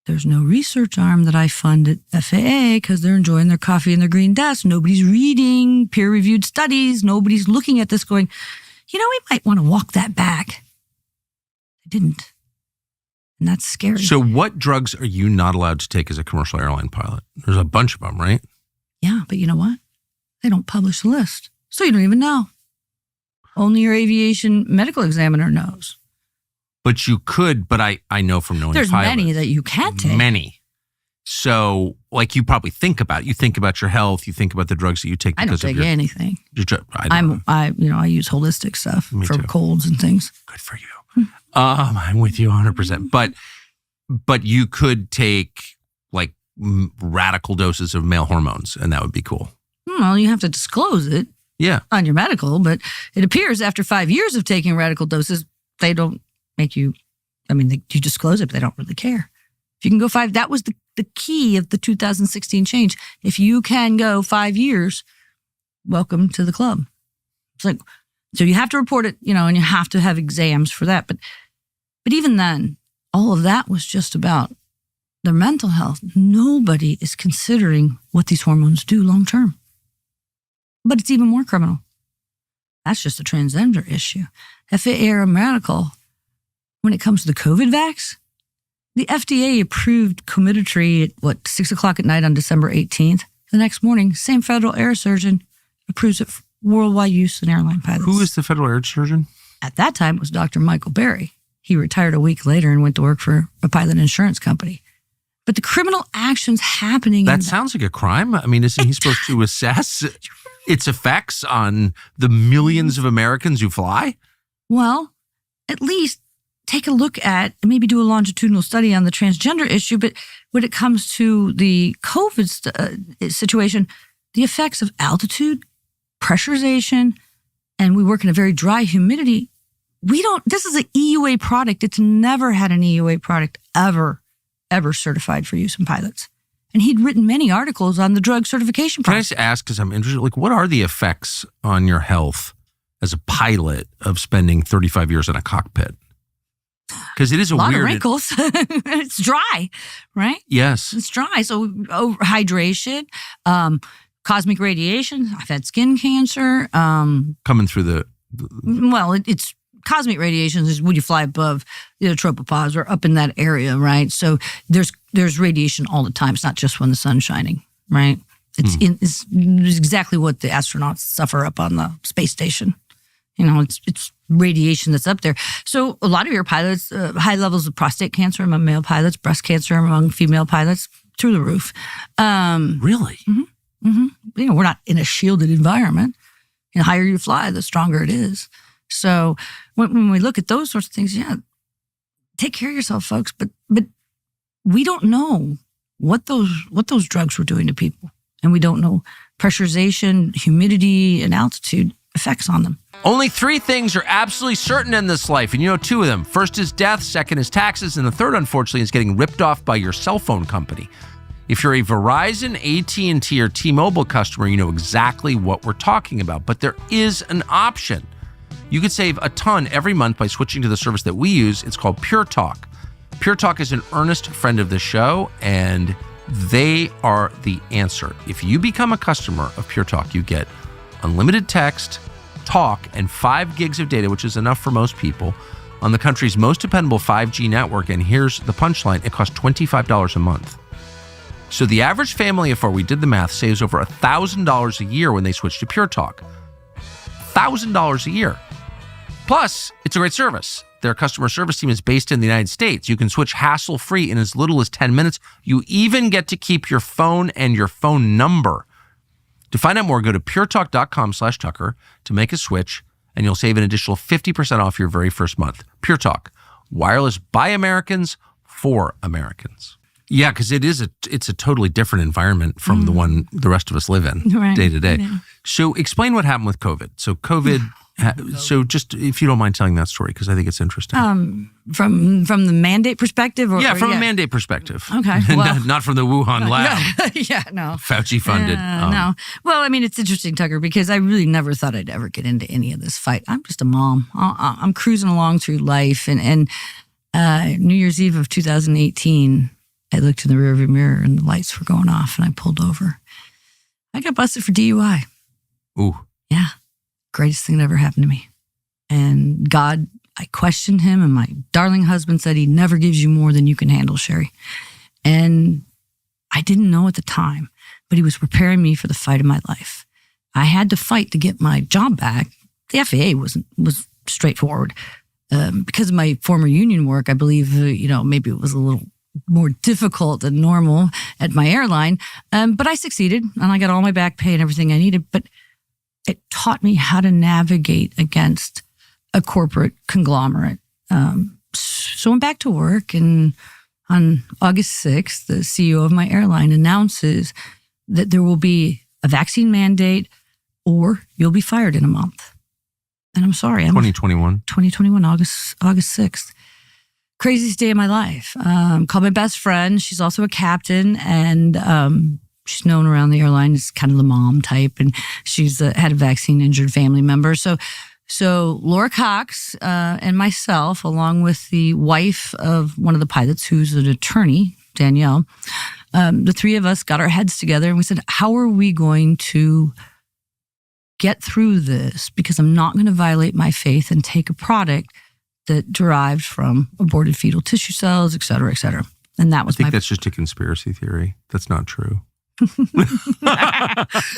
there's no research arm that I fund at FAA because they're enjoying their coffee and their green desk. Nobody's reading peer-reviewed studies. Nobody's looking at this going, we might want to walk that back. I didn't. And that's scary. So what drugs are you not allowed to take as a commercial airline pilot? There's a bunch of them, right? Yeah, but you know what? They don't publish the list. So you don't even know. Only your aviation medical examiner knows. But you could, but I know from knowing there's pilots. Many that you can't take. Many. So, you probably think about your health, you think about the drugs that you take because I don't take anything. I use holistic stuff for colds and things. Good for you. I'm with you 100%. But you could take radical doses of male hormones, and that would be cool. Well, you have to disclose it. Yeah. On your medical, but it appears after 5 years of taking radical doses, they don't make you, you disclose it, but they don't really care. If you can go 5, that was the key of the 2016 change. If you can go 5 years, welcome to the club. It's so you have to report it, and you have to have exams for that. But even then, all of that was just about their mental health. Nobody is considering what these hormones do long term. But it's even more criminal. That's just a transgender issue. FAA Aeromedical, when it comes to the COVID vax, the FDA approved Comirnaty at 6 o'clock at night on December 18th. The next morning, same federal air surgeon approves it for worldwide use in airline pilots. Who is the federal air surgeon? At that time, it was Dr. Michael Berry. He retired a week later and went to work for a pilot insurance company. But the criminal actions happening... That sounds like a crime. Isn't he supposed to assess its effects on the millions of Americans who fly? Well, at least take a look at, maybe do a longitudinal study on the transgender issue, but when it comes to the COVID situation, the effects of altitude, pressurization, and we work in a very dry humidity, this is an EUA product. It's never had an EUA product ever certified for use in pilots. And he'd written many articles on the drug certification process. Can I just ask, because I'm interested, what are the effects on your health as a pilot of spending 35 years in a cockpit? Because it is a lot weird... of wrinkles. It's dry, right? Yes. It's dry. So hydration, cosmic radiation. I've had skin cancer. Coming through Well, it's cosmic radiation is when you fly above the tropopause or up in that area, right? So there's radiation all the time. It's not just when the sun's shining, right? It's exactly what the astronauts suffer up on the space station. It's radiation that's up there. So a lot of your pilots, high levels of prostate cancer among male pilots, breast cancer among female pilots, through the roof. Really? Mm-hmm, mm-hmm. We're not in a shielded environment. The higher you fly, the stronger it is. So when we look at those sorts of things, take care of yourself, folks. But we don't know what those drugs were doing to people. And we don't know pressurization, humidity, and altitude effects on them. Only 3 things are absolutely certain in this life, and you know 2 of them. First is death, second is taxes, and the third, unfortunately, is getting ripped off by your cell phone company. If you're a Verizon, AT&T, or T-Mobile customer, you know exactly what we're talking about. But there is an option. You could save a ton every month by switching to the service that we use. It's called Pure Talk. Pure Talk is an earnest friend of the show, and they are the answer. If you become a customer of Pure Talk, you get unlimited text, talk, and 5 gigs of data, which is enough for most people, on the country's most dependable 5G network. And here's the punchline. It costs $25 a month. So the average family of 4, we did the math, saves over $1,000 a year when they switch to Pure Talk. $1,000 a year. Plus, it's a great service. Their customer service team is based in the United States. You can switch hassle-free in as little as 10 minutes. You even get to keep your phone and your phone number. To find out more, go to puretalk.com/Tucker to make a switch, and you'll save an additional 50% off your very first month. Pure Talk, wireless by Americans for Americans. Yeah, because it's a totally different environment from the one the rest of us live in day to day. Yeah. So explain what happened with COVID. So COVID... So just if you don't mind telling that story, because I think it's interesting. From the mandate perspective? From a mandate perspective. Okay. Well, not from the Wuhan lab. No. Fauci funded. No. Well, I mean, it's interesting, Tucker, because I really never thought I'd ever get into any of this fight. I'm just a mom. I'm cruising along through life. And New Year's Eve of 2018, I looked in the rearview mirror and the lights were going off and I pulled over. I got busted for DUI. Ooh. Yeah. Greatest thing that ever happened to me. And God, I questioned him, and my darling husband said he never gives you more than you can handle, Sherry. And I didn't know at the time, but he was preparing me for the fight of my life. I had to fight to get my job back. The FAA was straightforward. Because of my former union work, I believe, maybe it was a little more difficult than normal at my airline. But I succeeded, and I got all my back pay and everything I needed. But it taught me how to navigate against a corporate conglomerate. So I'm back to work, and on August 6th, the CEO of my airline announces that there will be a vaccine mandate or you'll be fired in a month. And I'm sorry. 2021, August 6th. Craziest day of my life. Called my best friend. She's also a captain, and she's known around the airline as kind of the mom type, and she's had a vaccine-injured family member. So Laura Cox and myself, along with the wife of one of the pilots, who's an attorney, Danielle, the 3 of us got our heads together and we said, how are we going to get through this? Because I'm not going to violate my faith and take a product that derived from aborted fetal tissue cells, et cetera, et cetera. And that was I think that's just a conspiracy theory. That's not true.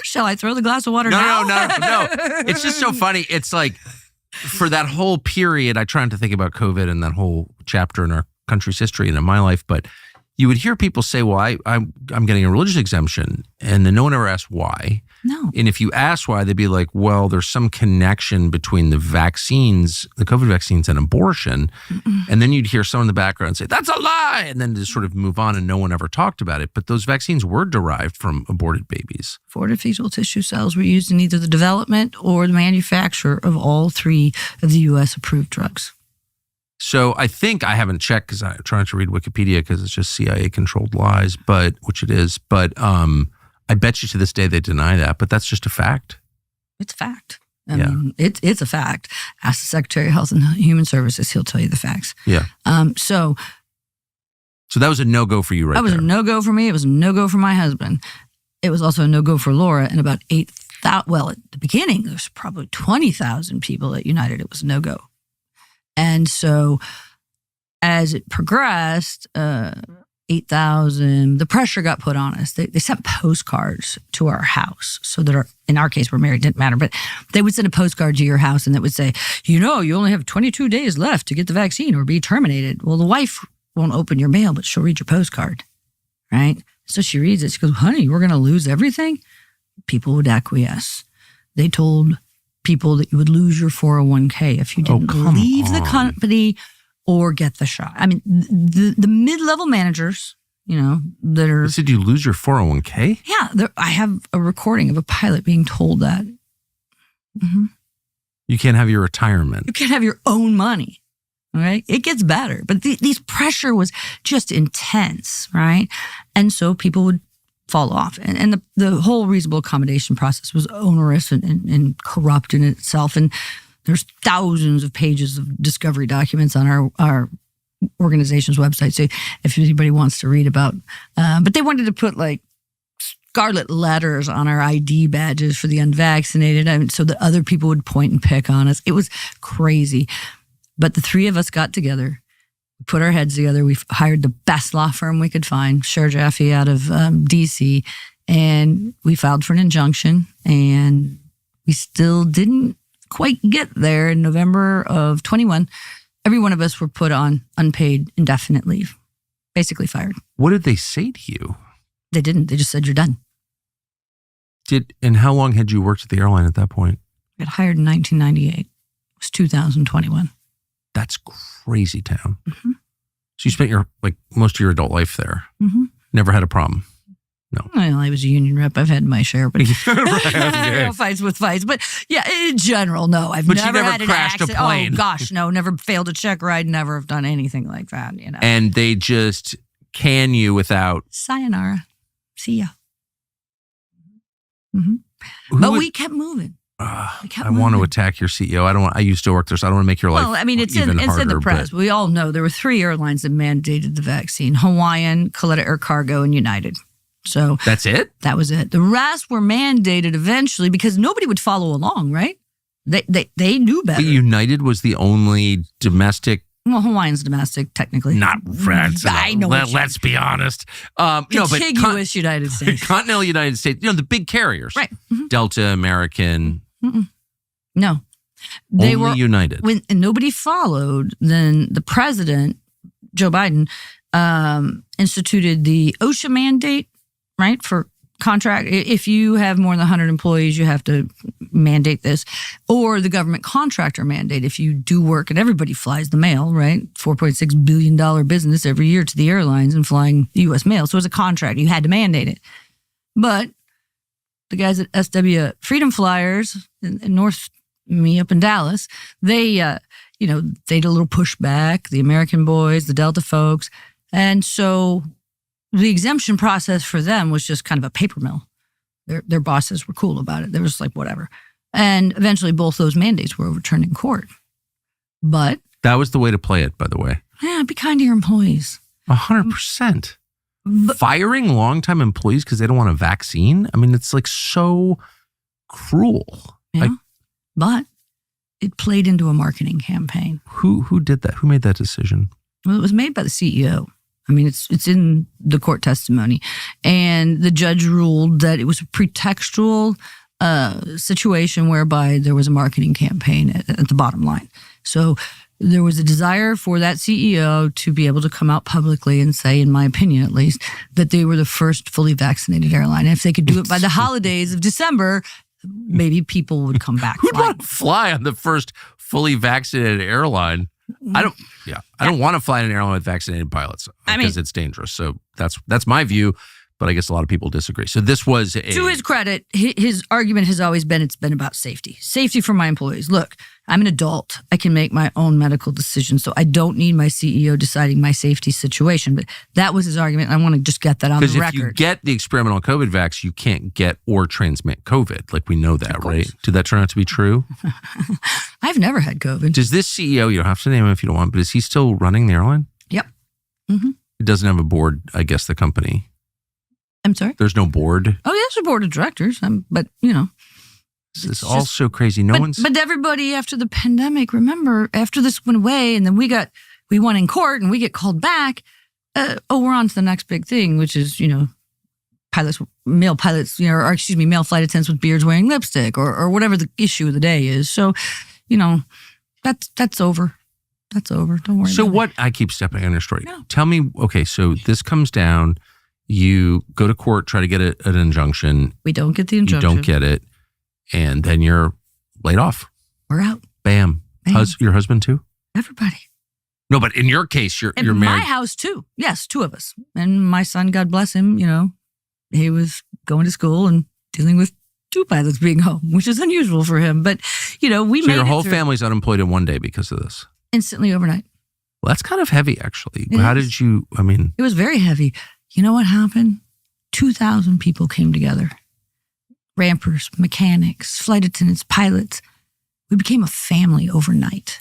Shall I throw the glass of water now? No. It's just so funny. It's like for that whole period, I tried to think about COVID and that whole chapter in our country's history and in my life, but you would hear people say, well, I'm getting a religious exemption, and then no one ever asked why. No. And if you ask why, they'd be like, well, there's some connection between the vaccines, the COVID vaccines, and abortion. Mm-mm. And then you'd hear someone in the background say, that's a lie, and then just sort of move on, and no one ever talked about it. But those vaccines were derived from aborted babies. Aborted fetal tissue cells were used in either the development or the manufacture of all 3 of the U.S. approved drugs. So I think I haven't checked because I'm trying to read Wikipedia because it's just CIA-controlled lies, which it is. But I bet you to this day they deny that. But that's just a fact. It's a fact. I mean, it's a fact. Ask the Secretary of Health and Human Services; he'll tell you the facts. Yeah. So that was a no-go for you, right? That was a no-go for me. It was a no-go for my husband. It was also a no-go for Laura and about 8,000. Well, at the beginning, there was probably 20,000 people at United. It was a no-go. And so as it progressed, 8,000, the pressure got put on us. They sent postcards to our house so that in our case, we're married, didn't matter, but they would send a postcard to your house and that would say, you only have 22 days left to get the vaccine or be terminated. Well, the wife won't open your mail, but she'll read your postcard, right? So she reads it. She goes, honey, we're going to lose everything? People would acquiesce. They told people that you would lose your 401k if you didn't leave the company or get the shot. I mean, the mid-level managers, that are... You said you lose your 401k? Yeah. I have a recording of a pilot being told that. Mm-hmm. You can't have your retirement. You can't have your own money, right? It gets better. But these pressure was just intense, right? And so people would fall off. And the whole reasonable accommodation process was onerous and corrupt in itself. And there's thousands of pages of discovery documents on our organization's website. So if anybody wants to read about, but they wanted to put like scarlet letters on our ID badges for the unvaccinated, so that other people would point and pick on us. It was crazy. But the three of us got together, put our heads together. We hired the best law firm we could find, Sher Jaffe out of D.C., and we filed for an injunction, and we still didn't quite get there. In November of 21, every one of us were put on unpaid indefinite leave, basically fired. What did they say to you? They didn't. They just said, you're done. And how long had you worked at the airline at that point? I got hired in 1998. It was 2021. That's crazy town. Mm-hmm. So you spent most of your adult life there. Mm-hmm. Never had a problem. No. Well, I was a union rep. I've had my share, but right, fights. But yeah, in general, no. I've never had an crashed accident. a plane. Oh gosh, no, never failed a check ride. Never have done anything like that. And they just can you without sayonara, see ya. Mm-hmm. But we kept moving. I want to attack your CEO. I used to work there, so I don't want to make your life. Well, I mean, it's in the press. But we all know there were 3 airlines that mandated the vaccine: Hawaiian, Kalitta Air Cargo, and United. So that's it? That was it. The rest were mandated eventually because nobody would follow along, right? They knew better. But United was the only domestic. Well, Hawaiian's domestic, technically. Not France. I know. Let's be honest. Contiguous United States. Continental United States. The big carriers. Right. Mm-hmm. Delta, American. Mm-mm. No. They only were United. And nobody followed, then the president, Joe Biden, instituted the OSHA mandate, right, for contract. If you have more than 100 employees, you have to mandate this. Or the government contractor mandate. If you do work, and everybody flies the mail, right? $4.6 billion business every year to the airlines and flying U.S. mail. So as a contract, you had to mandate it. But the guys at SW Freedom Flyers in North, me up in Dallas, they, they did a little pushback, the American boys, the Delta folks. And so the exemption process for them was just kind of a paper mill. Their bosses were cool about it. They were just like, whatever. And eventually both those mandates were overturned in court. But that was the way to play it, by the way. Yeah, be kind to your employees. 100%. Firing longtime employees because they don't want a vaccine? I mean, it's so cruel. Yeah, but it played into a marketing campaign. Who did that? Who made that decision? Well, it was made by the CEO. I mean, it's in the court testimony. And the judge ruled that it was a pretextual situation whereby there was a marketing campaign at the bottom line. So there was a desire for that CEO to be able to come out publicly and say, in my opinion at least, that they were the first fully vaccinated airline. And if they could do it by the holidays of December, maybe people would come back. Who'd want to fly on the first fully vaccinated airline? I don't want to fly in an airline with vaccinated pilots because it's dangerous. So that's my view. But I guess a lot of people disagree. So this was to his credit, his argument has always been it's been about safety. Safety for my employees. Look, I'm an adult. I can make my own medical decisions. So I don't need my CEO deciding my safety situation. But that was his argument. I want to just get that on the record. Because if you get the experimental COVID vax, you can't get or transmit COVID. We know that, right? Did that turn out to be true? I've never had COVID. Does this CEO, you don't have to name him if you don't want, but is he still running the airline? Yep. Mm-hmm. It doesn't have a board, I guess, the company. I'm sorry? There's no board? Oh, there's a board of directors, but. This is all so crazy. But everybody after the pandemic, remember, after this went away and then we won in court and we get called back, we're on to the next big thing, which is, male pilots, male flight attendants with beards wearing lipstick or whatever the issue of the day is. So, that's over. That's over. Don't worry. So I keep stepping on your story. No. Tell me, okay, so this comes down, you go to court, try to get an injunction. We don't get the injunction. You don't get it. And then you're laid off. We're out. Bam. Your husband too? Everybody. No, but in your case, you're married. In my house too. Yes, two of us. And my son, God bless him, he was going to school and dealing with two pilots being home, which is unusual for him. But, we made it. So your whole family's unemployed in one day because of this? Instantly overnight. Well, that's kind of heavy, actually. It was very heavy. You know what happened? 2,000 people came together. Rampers, mechanics, flight attendants, pilots. We became a family overnight.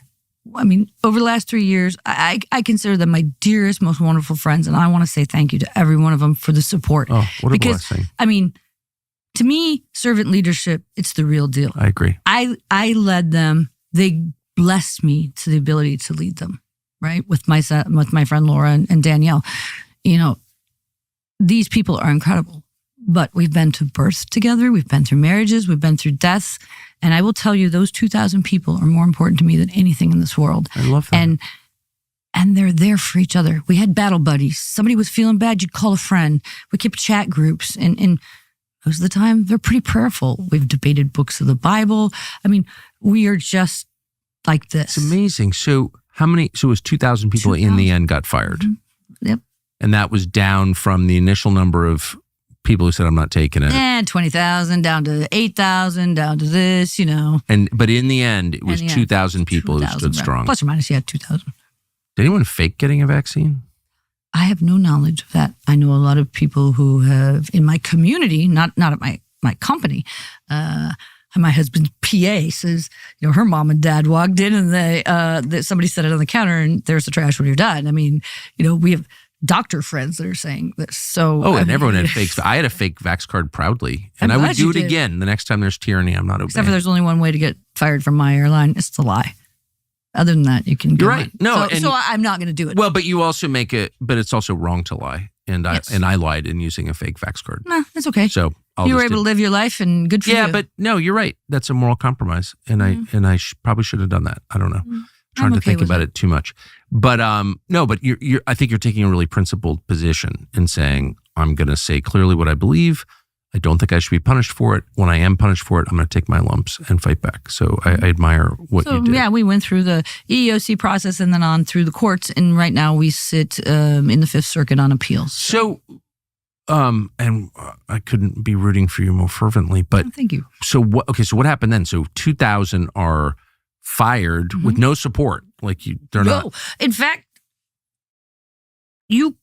Over the last 3 years, I consider them my dearest, most wonderful friends, and I want to say thank you to every one of them for the support. Oh, what a blessing. To me, servant leadership, it's the real deal. I agree. I led them. They blessed me to the ability to lead them, right? With my friend Laura and Danielle. These people are incredible, but we've been to birth together. We've been through marriages. We've been through deaths. And I will tell you, those 2,000 people are more important to me than anything in this world. I love that. And they're there for each other. We had battle buddies. Somebody was feeling bad, you'd call a friend. We kept chat groups. And most of the time, they're pretty prayerful. We've debated books of the Bible. We are just like this. It's amazing. So it was 2,000 people 2,000. in the end got fired. Mm-hmm. Yep. And that was down from the initial number of people who said, I'm not taking it. And 20,000 down to 8,000, down to this, But in the end, it was 2,000 people who stood strong. Plus or minus, 2,000. Did anyone fake getting a vaccine? I have no knowledge of that. I know a lot of people who have, in my community, not at my company, my husband's PA says, her mom and dad walked in and somebody set it on the counter and there's the trash when you're done. We have doctor friends that are saying this. So, and everyone had fakes. I had a fake Vax card proudly, and I would do it again the next time there's tyranny. I'm not obeying. Except for there's only one way to get fired from my airline. It's to lie. Other than that, you can. You're right. No, so I'm not going to do it. Well, but you also make it. But it's also wrong to lie, and I lied in using a fake Vax card. No, that's okay. So you were able to live your life, and good for you. Yeah, but no, you're right. That's a moral compromise, and I probably should have done that. I don't know. Trying to think about it too much. But no, but I think you're taking a really principled position in saying, I'm going to say clearly what I believe. I don't think I should be punished for it. When I am punished for it, I'm going to take my lumps and fight back. So I admire what you did. Yeah, we went through the EEOC process and then on through the courts. And right now we sit in the Fifth Circuit on appeals. So and I couldn't be rooting for you more fervently, but thank you. So what happened then? So 2,000 are fired with no support. They're not. In fact, you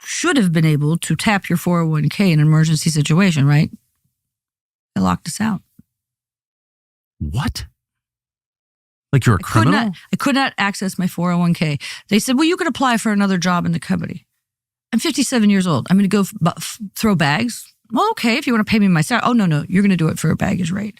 should have been able to tap your 401k in an emergency situation, right? They locked us out. What? You're a criminal? I could not access my 401k. They said, well, you could apply for another job in the company. I'm 57 years old. I'm going to go throw bags. Well, okay, if you want to pay me my salary. Oh, no, you're going to do it for a baggage rate.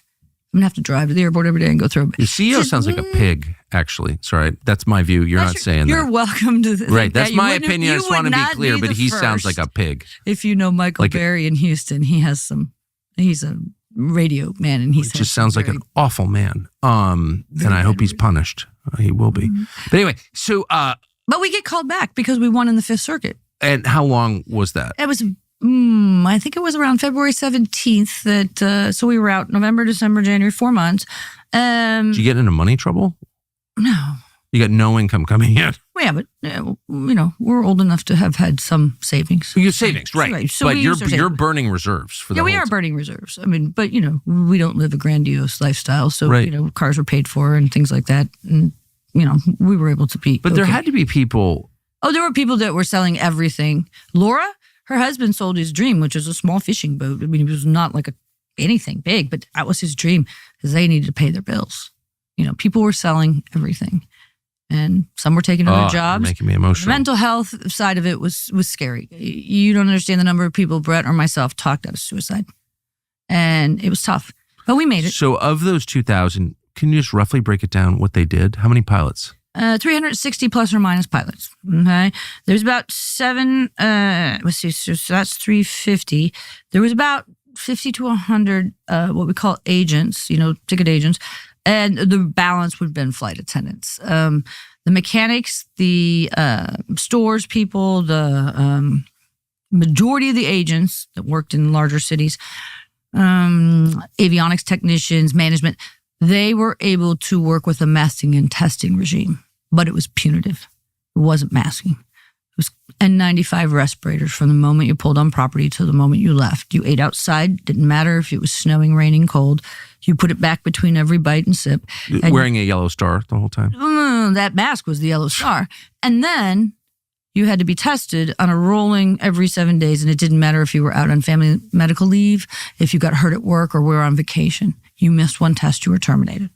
I'm going to have to drive to the airport every day and go throw. Your CEO sounds like a pig, actually. Sorry, that's my view. You're not saying that. You're welcome to right, that's my opinion. I just want to be clear, but he sounds like a pig. If you know Michael Berry in Houston, he's a radio man, and he just sounds like an awful man. And I hope he's punished. He will be. But anyway, so. But we get called back because we won in the Fifth Circuit. And how long was that? It was. I think it was around February 17th that, so we were out November, December, January, 4 months. Did you get into money trouble? No. You got no income coming in? Well, yeah, but, we're old enough to have had some savings. You have savings, right. So but you're burning reserves for that. Yeah, we are burning reserves. But, we don't live a grandiose lifestyle. So, cars were paid for and things like that. And, we were able to be. But there had to be people. Oh, there were people that were selling everything. Laura? Her husband sold his dream, which is a small fishing boat. It was not anything big, but that was his dream because they needed to pay their bills. People were selling everything, and some were taking other jobs. You're making me emotional. The mental health side of it was scary. You don't understand the number of people, Brett or myself, talked out of suicide, and it was tough. But we made it. So of those 2,000, can you just roughly break it down what they did? How many pilots? 360 plus or minus pilots. Okay. There's about seven, let's see, so that's 350. There was about 50 to 100, what we call agents, ticket agents. And the balance would have been flight attendants. The mechanics, the stores people, the majority of the agents that worked in larger cities, avionics technicians, management, they were able to work with a masking and testing regime, but it was punitive. It wasn't masking. It was N95 respirators from the moment you pulled on property to the moment you left. You ate outside, didn't matter if it was snowing, raining, cold. You put it back between every bite and sip. Wearing a yellow star the whole time? That mask was the yellow star. And then you had to be tested on a rolling every 7 days, and it didn't matter if you were out on family medical leave, if you got hurt at work, or were on vacation. You missed one test, you were terminated.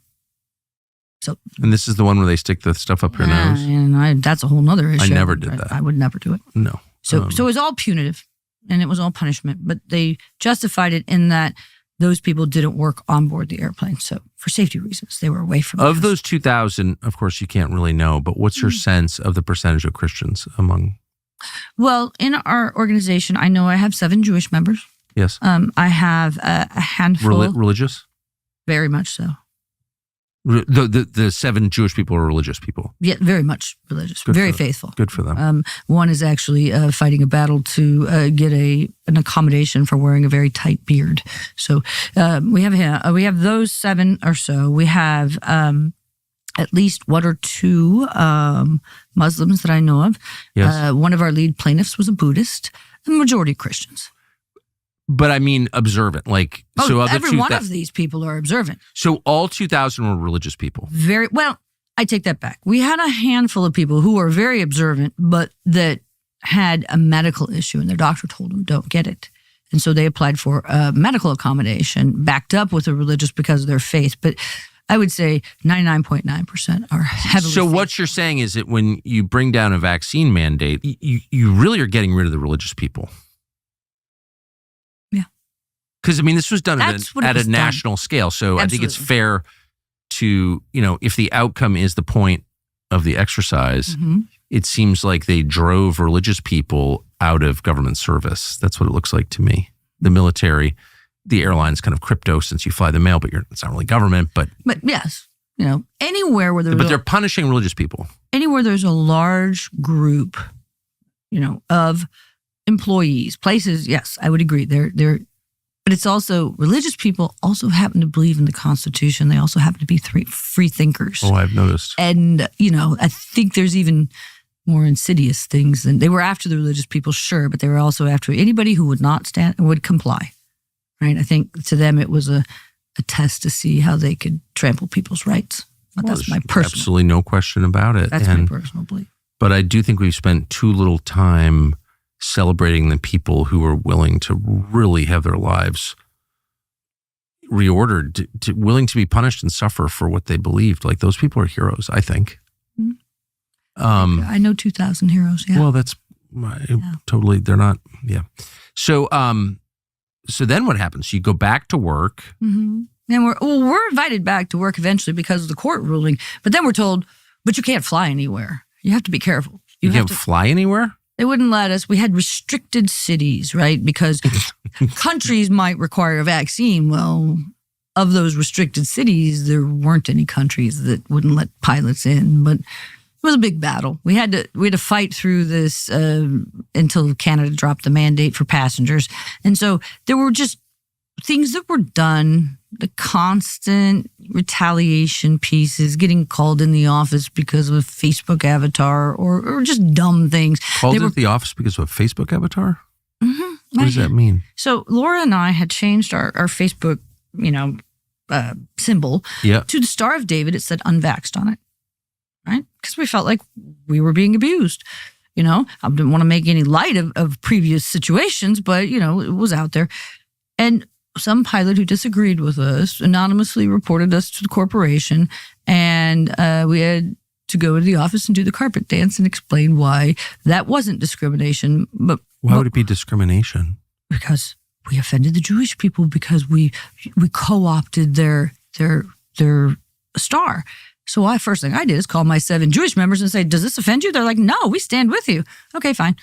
And this is the one where they stick the stuff up your nose? And that's a whole nother issue. I never did that. I would never do it. No. So it was all punitive, and it was all punishment, but they justified it in that those people didn't work on board the airplane. So for safety reasons, they were away from Of those 2,000, of course, you can't really know, but what's your sense of the percentage of Christians among? Well, in our organization, I know I have 7 Jewish members. Yes. I have a handful. Religious? Very much so. The 7 Jewish people are religious people. Yeah, very much religious. Very faithful. Good for them. One is actually fighting a battle to get an accommodation for wearing a very tight beard. So we have those 7 or so. We have at least 1 or 2 Muslims that I know of. Yes. One of our lead plaintiffs was a Buddhist. The majority Christians. But I mean observant. So every one of these people are observant. So all 2,000 were religious people? Very well. I take that back. We had a handful of people who were very observant, but that had a medical issue, and their doctor told them don't get it. And so they applied for a medical accommodation, backed up with a religious because of their faith. But I would say 99.9% are heavily. So what you're saying is that when you bring down a vaccine mandate, you really are getting rid of the religious people. Because, this was done at a national scale. So absolutely. I think it's fair to, if the outcome is the point of the exercise, it seems like they drove religious people out of government service. That's what it looks like to me. The military, the airline's kind of crypto since you fly the mail, but it's not really government. But yes, anywhere where there's. But they're punishing religious people. Anywhere there's a large group, of employees, places, yes, I would agree. They're. But it's also, religious people also happen to believe in the Constitution. They also happen to be free thinkers. Oh, I've noticed. And, I think there's even more insidious things than, they were after the religious people, sure, but they were also after anybody who would comply, right? I think to them it was a test to see how they could trample people's rights. But that's my personal. Absolutely no question about it. That's my personal belief. But I do think we've spent too little time celebrating the people who are willing to really have their lives reordered, willing to be punished and suffer for what they believed. Like, those people are heroes, I think. I know 2,000 heroes. Yeah. Well, that's totally. They're not. Yeah. So, so then what happens? You go back to work, and we're invited back to work eventually because of the court ruling. But then we're told, but you can't fly anywhere. You have to be careful. You can't fly anywhere? They wouldn't let us. We had restricted cities, right? Because countries might require a vaccine. Well, of those restricted cities, there weren't any countries that wouldn't let pilots in. But it was a big battle. We had to fight through this until Canada dropped the mandate for passengers. And so there were just things that were done, the constant retaliation pieces, getting called in the office because of a Facebook avatar or just dumb things. Called into the office because of a Facebook avatar? Mm-hmm. What does that mean? So Laura and I had changed our Facebook, symbol to the Star of David. It said unvaxxed on it, right? Because we felt like we were being abused. I didn't want to make any light of previous situations, but, it was out there. And some pilot who disagreed with us anonymously reported us to the corporation, and we had to go to the office and do the carpet dance and explain why that wasn't discrimination. But why would it be discrimination? Because we offended the Jewish people because we co-opted their star. So first thing I did is call my 7 Jewish members and say, does this offend you? They're like, no, we stand with you. Okay, fine.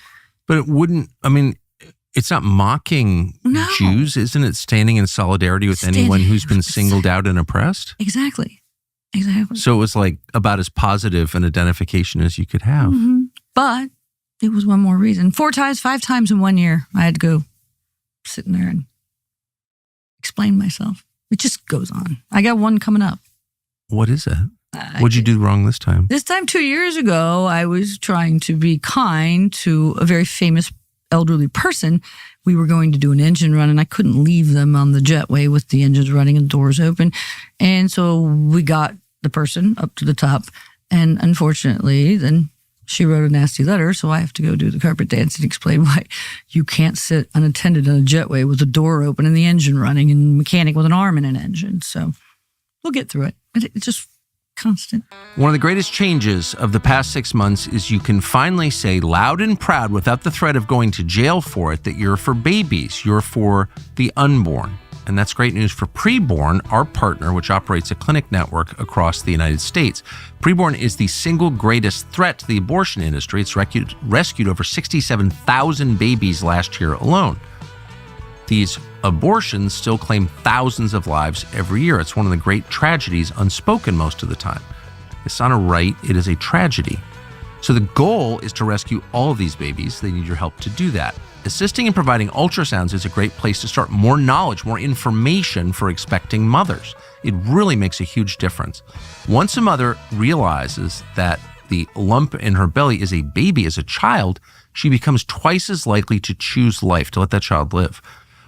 But it wouldn't, I mean, it's not mocking Jews, isn't it? Standing in solidarity with anyone who's been singled out and oppressed? Exactly. So it was like about as positive an identification as you could have. Mm-hmm. But it was one more reason. 5 times in 1 year, I had to go sit in there and explain myself. It just goes on. I got one coming up. What is it? What'd you do wrong this time? This time 2 years ago, I was trying to be kind to a very famous elderly person. We were going to do an engine run, and I couldn't leave them on the jetway with the engines running and doors open. And so we got the person up to the top, and unfortunately, then she wrote a nasty letter, so I have to go do the carpet dance and explain why you can't sit unattended on a jetway with the door open and the engine running and a mechanic with an arm in an engine. So we'll get through it. It's just constant. One of the greatest changes of the past 6 months is you can finally say loud and proud without the threat of going to jail for it that you're for babies, you're for the unborn. And that's great news for Preborn, our partner, which operates a clinic network across the United States. Preborn is the single greatest threat to the abortion industry. It's rescued over 67,000 babies last year alone. These abortions still claim thousands of lives every year. It's one of the great tragedies unspoken most of the time. It's not a right, it is a tragedy. So the goal is to rescue all of these babies. They need your help to do that. Assisting and providing ultrasounds is a great place to start. More knowledge, more information for expecting mothers. It really makes a huge difference. Once a mother realizes that the lump in her belly is a baby, as a child, she becomes twice as likely to choose life, to let that child live.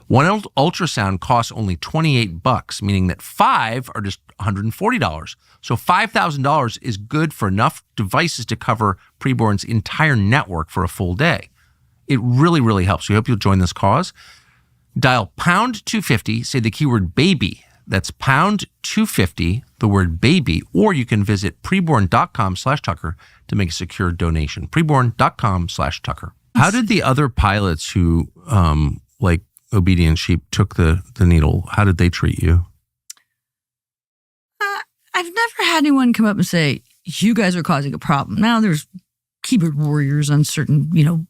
One ultrasound costs only $28, meaning that 5 are just $140. So $5,000 is good for enough devices to cover Preborn's entire network for a full day. It really, really helps. We hope you'll join this cause. Dial pound 250, say the keyword baby. That's pound 250, the word baby, or you can visit preborn.com/Tucker to make a secure donation. Preborn.com/Tucker. How did the other pilots who, like Obedient Sheep, took the needle, how did they treat you? I've never had anyone come up and say, you guys are causing a problem. Now there's keyboard warriors on certain,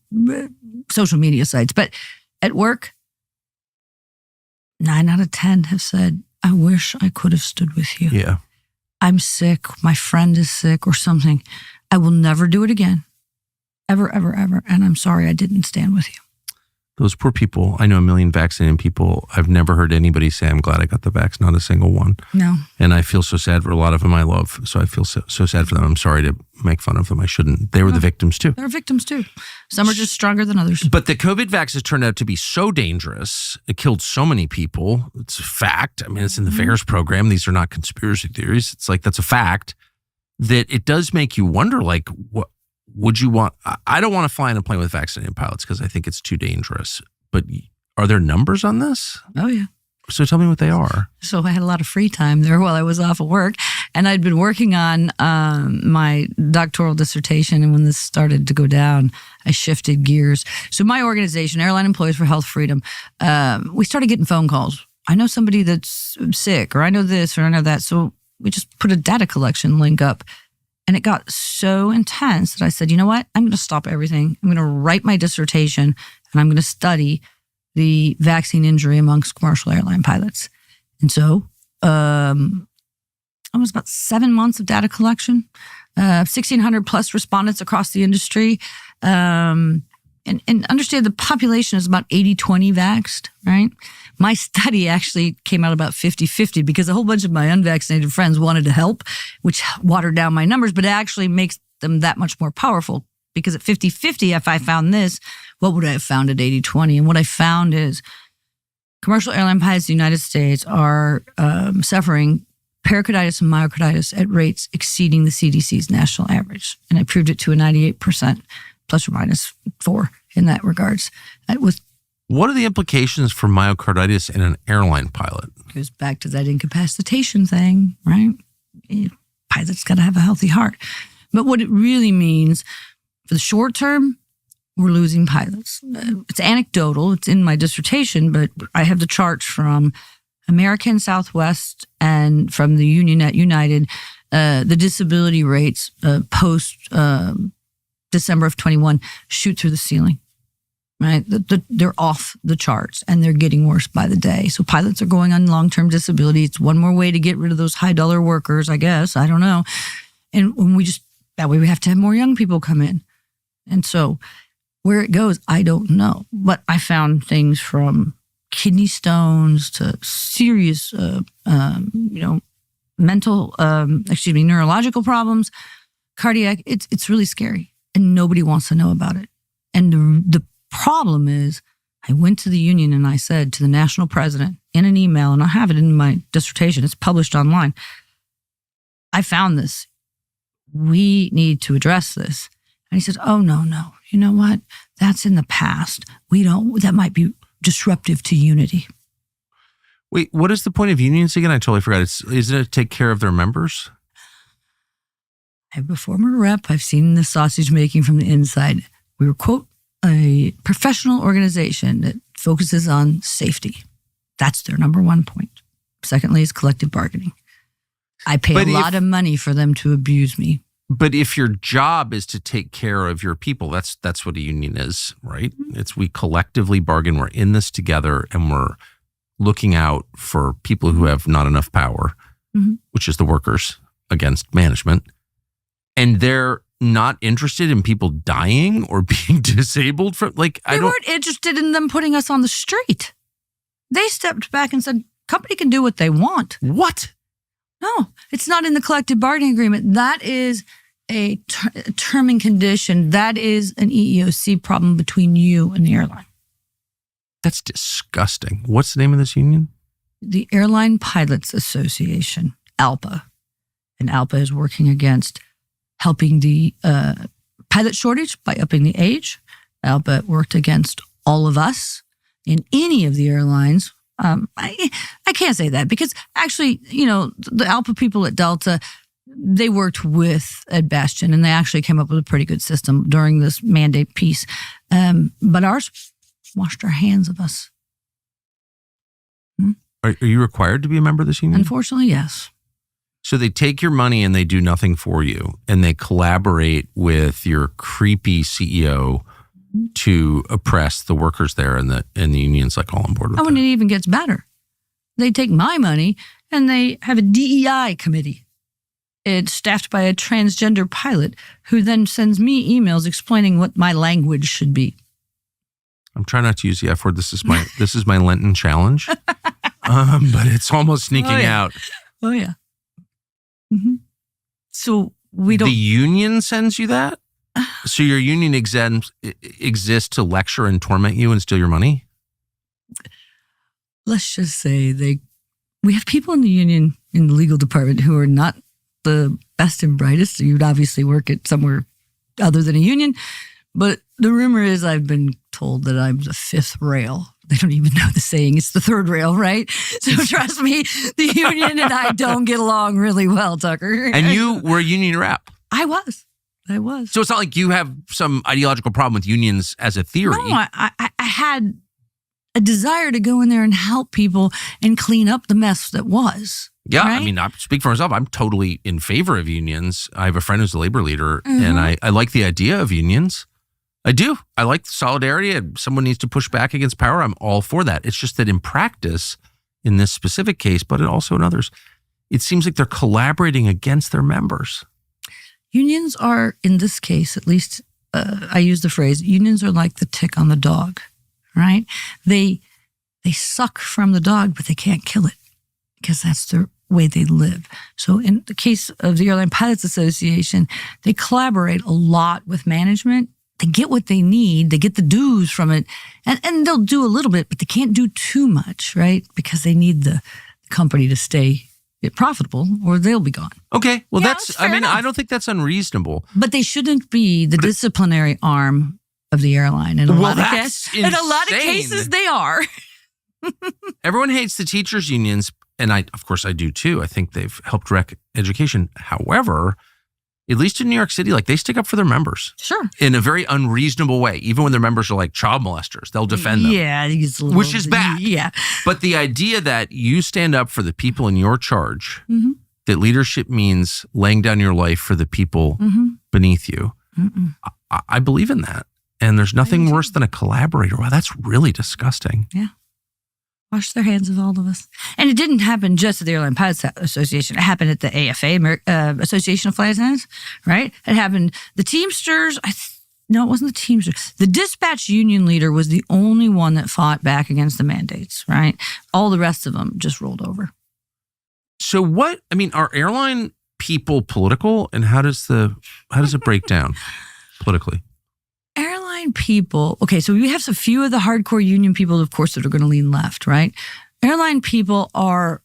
social media sites. But at work, 9 out of 10 have said, I wish I could have stood with you. Yeah. I'm sick. My friend is sick or something. I will never do it again. Ever, ever, ever. And I'm sorry I didn't stand with you. Those poor people. I know a million vaccinated people. I've never heard anybody say, I'm glad I got the vax, not a single one. No. And I feel so sad for a lot of them I love. So I feel so sad for them. I'm sorry to make fun of them. I shouldn't. They were the victims too. They're victims too. Some are just stronger than others. But the COVID vax has turned out to be so dangerous. It killed so many people. It's a fact. I mean, it's in the VAERS program. These are not conspiracy theories. It's like, that's a fact that it does make you wonder, like, what would you want? I don't want to fly in a plane with vaccinated pilots because I think it's too dangerous. But are there numbers on this? Oh, yeah. So tell me what they are. So I had a lot of free time there while I was off of work. And I'd been working on my doctoral dissertation. And when this started to go down, I shifted gears. So my organization, Airline Employees for Health Freedom, we started getting phone calls. I know somebody that's sick, or I know this, or I know that. So we just put a data collection link up. And it got so intense that I said, you know what? I'm going to stop everything. I'm going to write my dissertation, and I'm going to study the vaccine injury amongst commercial airline pilots. And so almost about 7 months of data collection, 1,600 plus respondents across the industry. And understand the population is about 80-20 vaxxed, right? My study actually came out about 50-50 because a whole bunch of my unvaccinated friends wanted to help, which watered down my numbers, but it actually makes them that much more powerful because at 50-50, if I found this, what would I have found at 80-20? And what I found is commercial airline pilots in the United States are suffering pericarditis and myocarditis at rates exceeding the CDC's national average. And I proved it to a 98%. Plus or minus 4 in that regards. What are the implications for myocarditis in an airline pilot? It goes back to that incapacitation thing, right? Pilot's got to have a healthy heart. But what it really means for the short term, we're losing pilots. It's anecdotal. It's in my dissertation, but I have the charts from American, Southwest, and from the Union at United, the disability rates post December of 21 shoot through the ceiling, right? They're off the charts and they're getting worse by the day. So pilots are going on long-term disability. It's one more way to get rid of those high-dollar workers, I guess. I don't know. And when that way we have to have more young people come in. And so where it goes, I don't know. But I found things from kidney stones to serious, neurological problems, cardiac. It's really scary, and nobody wants to know about it. And the problem is, I went to the union and I said to the national president in an email, and I have it in my dissertation. It's published online. I found this. We need to address this. And he says, "Oh no. You know what? That's in the past. That might be disruptive to unity." Wait, what is the point of unions again? I totally forgot. Isn't it to take care of their members? I'm a former rep. I've seen the sausage making from the inside. We were, quote, a professional organization that focuses on safety. That's their number one point. Secondly is collective bargaining. I pay a lot of money for them to abuse me. But if your job is to take care of your people, that's what a union is, right? It's we collectively bargain. We're in this together, and we're looking out for people who have not enough power, which is the workers, against management. And they're not interested in people dying or being disabled from They weren't interested in them putting us on the street. They stepped back and said, company can do what they want. What? No, it's not in the collective bargaining agreement. That is a term and condition. That is an EEOC problem between you and the airline. That's disgusting. What's the name of this union? The Airline Pilots Association, ALPA. And ALPA is working against helping the pilot shortage by upping the age. ALPA worked against all of us in any of the airlines. I can't say that because actually, the ALPA people at Delta, they worked with Ed Bastian and they actually came up with a pretty good system during this mandate piece. But ours washed our hands of us. Are you required to be a member of this union? Unfortunately, yes. So they take your money and they do nothing for you, and they collaborate with your creepy CEO to oppress the workers there, and the union's like all on board with And it even gets better. They take my money and they have a DEI committee. It's staffed by a transgender pilot who then sends me emails explaining what my language should be. I'm trying not to use the F word. This is my Lenten challenge, but it's almost sneaking out. Oh yeah. Mm-hmm. So we don't. The union sends you that? So your union exists to lecture and torment you and steal your money? Let's just say we have people in the union, in the legal department, who are not the best and brightest. You'd obviously work at somewhere other than a union. But the rumor is I've been told that I'm the fifth rail. They don't even know the saying. It's the third rail, right? So trust me, the union and I don't get along really well, Tucker. And you were a union rep. I was. So it's not like you have some ideological problem with unions as a theory. No, I had a desire to go in there and help people and clean up the mess that was. Yeah, right? I mean, I speak for myself. I'm totally in favor of unions. I have a friend who's a labor leader, and I like the idea of unions. I do. I like solidarity, and someone needs to push back against power. I'm all for that. It's just that in practice, in this specific case, but also in others, it seems like they're collaborating against their members. Unions are, in this case, at least I use the phrase, unions are like the tick on the dog, right? They suck from the dog, but they can't kill it because that's the way they live. So in the case of the Airline Pilots Association, they collaborate a lot with management. They get what they need. They get the dues from it. And they'll do a little bit, but they can't do too much, right? Because they need the company to stay profitable or they'll be gone. Okay. Well, Yeah, enough. I don't think that's unreasonable. But they shouldn't be the disciplinary arm of the airline. In a lot of cases, they are. Everyone hates the teachers' unions. And of course I do too. I think they've helped wreck education. However, at least in New York City, like they stick up for their members. Sure. In a very unreasonable way. Even when their members are like child molesters, they'll defend them. Yeah, I think it's a little, which is bad. Yeah. But the idea that you stand up for the people in your charge, that leadership means laying down your life for the people beneath you, I believe in that. And there's nothing worse than a collaborator. Wow, that's really disgusting. Yeah. Wash their hands of all of us. And it didn't happen just at the Airline Pilots Association. It happened at the AFA, Association of Flight Attendants, right? It happened. The Teamsters, no, it wasn't the Teamsters. The dispatch union leader was the only one that fought back against the mandates, right? All the rest of them just rolled over. So are airline people political, and how does it break down politically? Airline people, okay, so we have a few of the hardcore union people, of course, that are going to lean left, right? Airline people are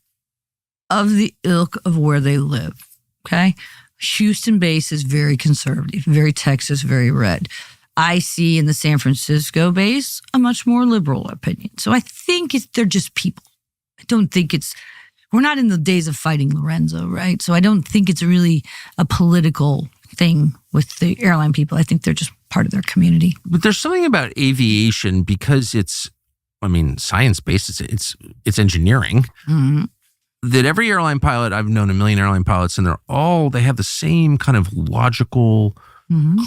of the ilk of where they live, okay? Houston base is very conservative, very Texas, very red. I see in the San Francisco base a much more liberal opinion. So I think they're just people. I don't think we're not in the days of fighting Lorenzo, right? So I don't think it's really a political thing with the airline people. I think they're just part of their community. But there's something about aviation because it's science-based, it's engineering, that every airline pilot, I've known a million airline pilots, and they have the same kind of logical,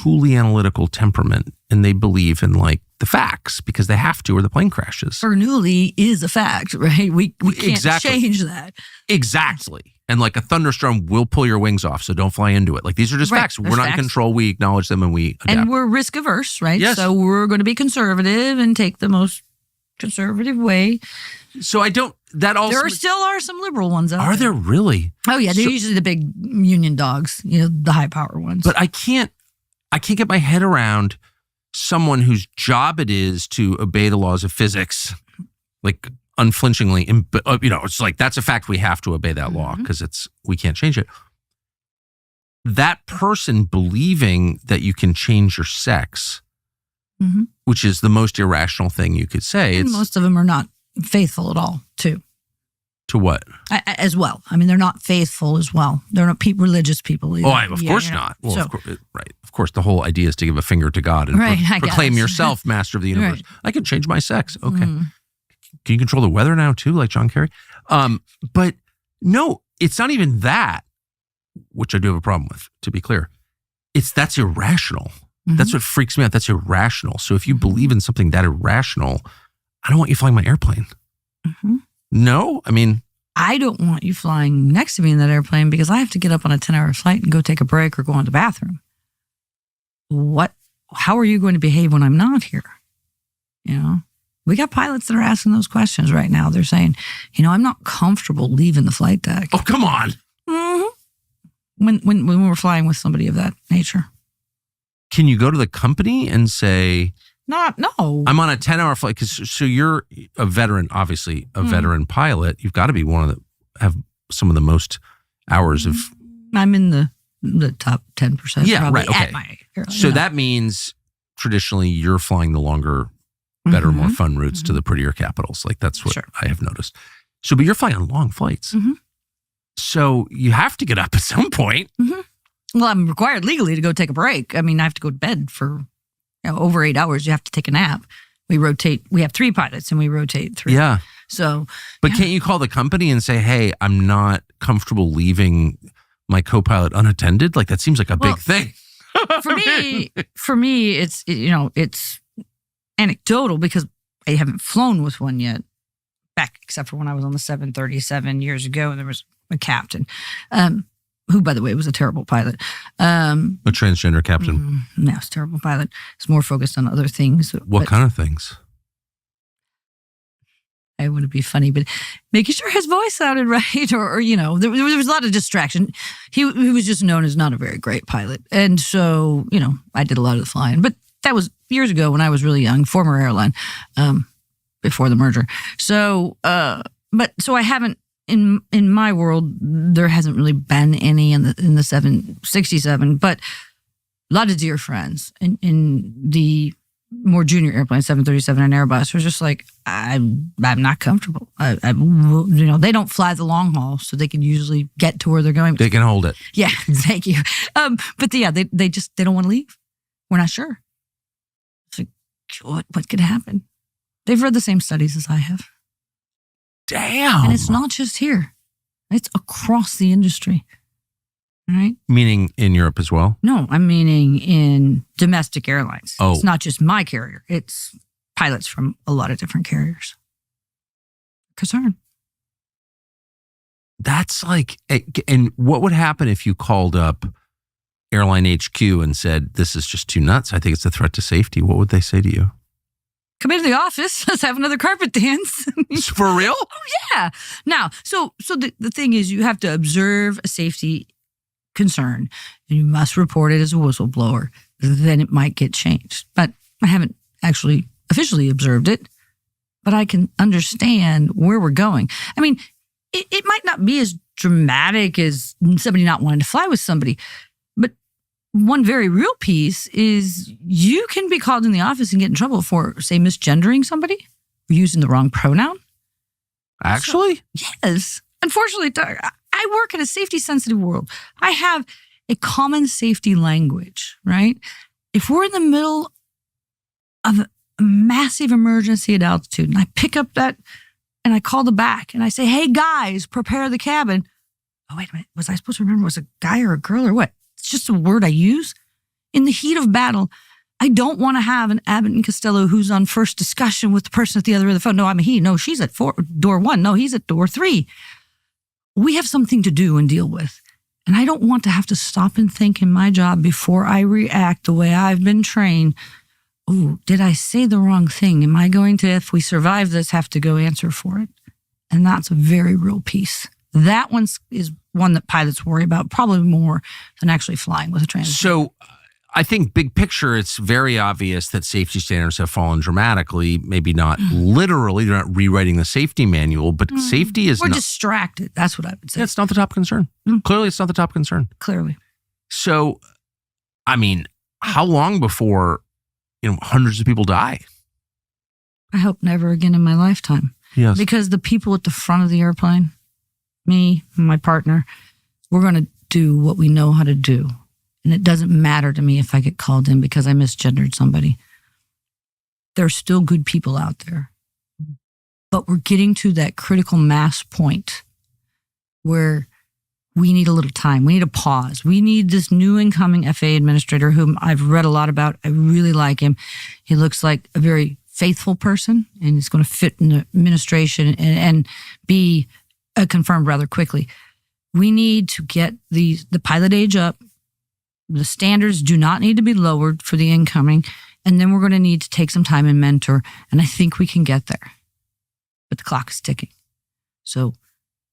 coolly analytical temperament, and they believe in like the facts because they have to or the plane crashes. Bernoulli is a fact, right? We can't change that. Exactly. And like a thunderstorm will pull your wings off, so don't fly into it. Like these are just facts. We're not in control. We acknowledge them and we adapt. And we're risk averse, right? Yes. So we're going to be conservative and take the most conservative way. So there still are some liberal ones out there. Are there really? Oh yeah, they're usually the big union dogs, the high power ones. But I can't get my head around someone whose job it is to obey the laws of physics, like unflinchingly. It's like that's a fact. We have to obey that law because we can't change it. That person believing that you can change your sex, which is the most irrational thing you could say. And most of them are not faithful at all, too. To what? As well. I mean, they're not faithful as well. They're not religious people either. Oh, of course not. Well, of course, right. Of course, the whole idea is to give a finger to God and proclaim yourself master of the universe. Right. I can change my sex. Okay. Can you control the weather now too, like John Kerry? But no, it's not even that, which I do have a problem with, to be clear. That's irrational. That's what freaks me out. That's irrational. So if you believe in something that irrational, I don't want you flying my airplane. No, I don't want you flying next to me in that airplane because I have to get up on a 10-hour flight and go take a break or go on the bathroom. How are you going to behave when I'm not here? We got pilots that are asking those questions right now. They're saying, I'm not comfortable leaving the flight deck. Oh, come on. When we're flying with somebody of that nature. Can you go to the company and say, no. I'm on a 10-hour flight so you're a veteran, obviously a veteran pilot. You've got to be have some of the most hours of. I'm in the top 10%. Yeah, probably right. Okay. At my airline, so that means traditionally you're flying the longer, better, more fun routes to the prettier capitals. Like that's what I have noticed. So, but you're flying on long flights. So you have to get up at some point. Well, I'm required legally to go take a break. I have to go to bed for over 8 hours. You have to take a nap. We rotate. We have 3 pilots and we rotate 3. Yeah. So. But can't you call the company and say, hey, I'm not comfortable leaving my co-pilot unattended? Like that seems like a big thing. for me, it's anecdotal because I haven't flown with one yet. Back, except for when I was on the 737 years ago, and there was a captain, who, by the way, was a terrible pilot. A transgender captain. No, it's a terrible pilot. It's more focused on other things. What kind of things? I wouldn't be funny, but making sure his voice sounded right, or there was a lot of distraction. He was just known as not a very great pilot, and so I did a lot of the flying. But that was years ago when I was really young, former airline, before the merger. So, so I haven't. In my world, there hasn't really been any in the 767, but a lot of dear friends in the more junior airplanes, 737 and Airbus, was just like, I'm not comfortable. They don't fly the long haul, so they can usually get to where they're going. They can hold it. Yeah, thank you. But they don't want to leave. We're not sure. It's like, what could happen? They've read the same studies as I have. Damn. And it's not just here. It's across the industry. Right? Meaning in Europe as well? No, I'm meaning in domestic airlines. Oh. It's not just my carrier. It's pilots from a lot of different carriers. Concern. That's like, and what would happen if you called up airline HQ and said, this is just too nuts? I think it's a threat to safety. What would they say to you? Come into the office. Let's have another carpet dance. For real? Oh, yeah. Now, so the thing is, you have to observe a safety concern and you must report it as a whistleblower. Then it might get changed. But I haven't actually officially observed it, but I can understand where we're going. I mean, it might not be as dramatic as somebody not wanting to fly with somebody, but one very real piece is you can be called in the office and get in trouble for, say, misgendering somebody or using the wrong pronoun. Actually? So, yes. Unfortunately, I work in a safety-sensitive world. I have a common safety language, right? If we're in the middle of a massive emergency at altitude and I pick up that and I call the back and I say, hey, guys, prepare the cabin. Oh, wait a minute. Was I supposed to remember was it a guy or a girl or what? It's just a word I use. In the heat of battle, I don't want to have an Abbott and Costello who's on first discussion with the person at the other end of the phone. No, I'm a he. No, she's at door 1. No, he's at door 3. We have something to do and deal with. And I don't want to have to stop and think in my job before I react the way I've been trained. Oh, did I say the wrong thing? Am I going to, if we survive this, have to go answer for it? And that's a very real piece. That is one that pilots worry about probably more than actually flying with a transgender. So I think big picture, it's very obvious that safety standards have fallen dramatically. Maybe not literally, they're not rewriting the safety manual, but safety is We're distracted. That's what I would say. Yeah, it's not the top concern. Clearly, it's not the top concern. Clearly. So, I mean, how long before, hundreds of people die? I hope never again in my lifetime. Yes. Because the people at the front of the airplane, me and my partner, we're going to do what we know how to do. And it doesn't matter to me if I get called in because I misgendered somebody. There are still good people out there. But we're getting to that critical mass point where we need a little time. We need a pause. We need this new incoming FAA administrator whom I've read a lot about. I really like him. He looks like a very faithful person and he's going to fit in the administration and be confirmed rather quickly. We need to get the pilot age up. The standards do not need to be lowered for the incoming. And then we're going to need to take some time and mentor. And I think we can get there. But the clock is ticking. So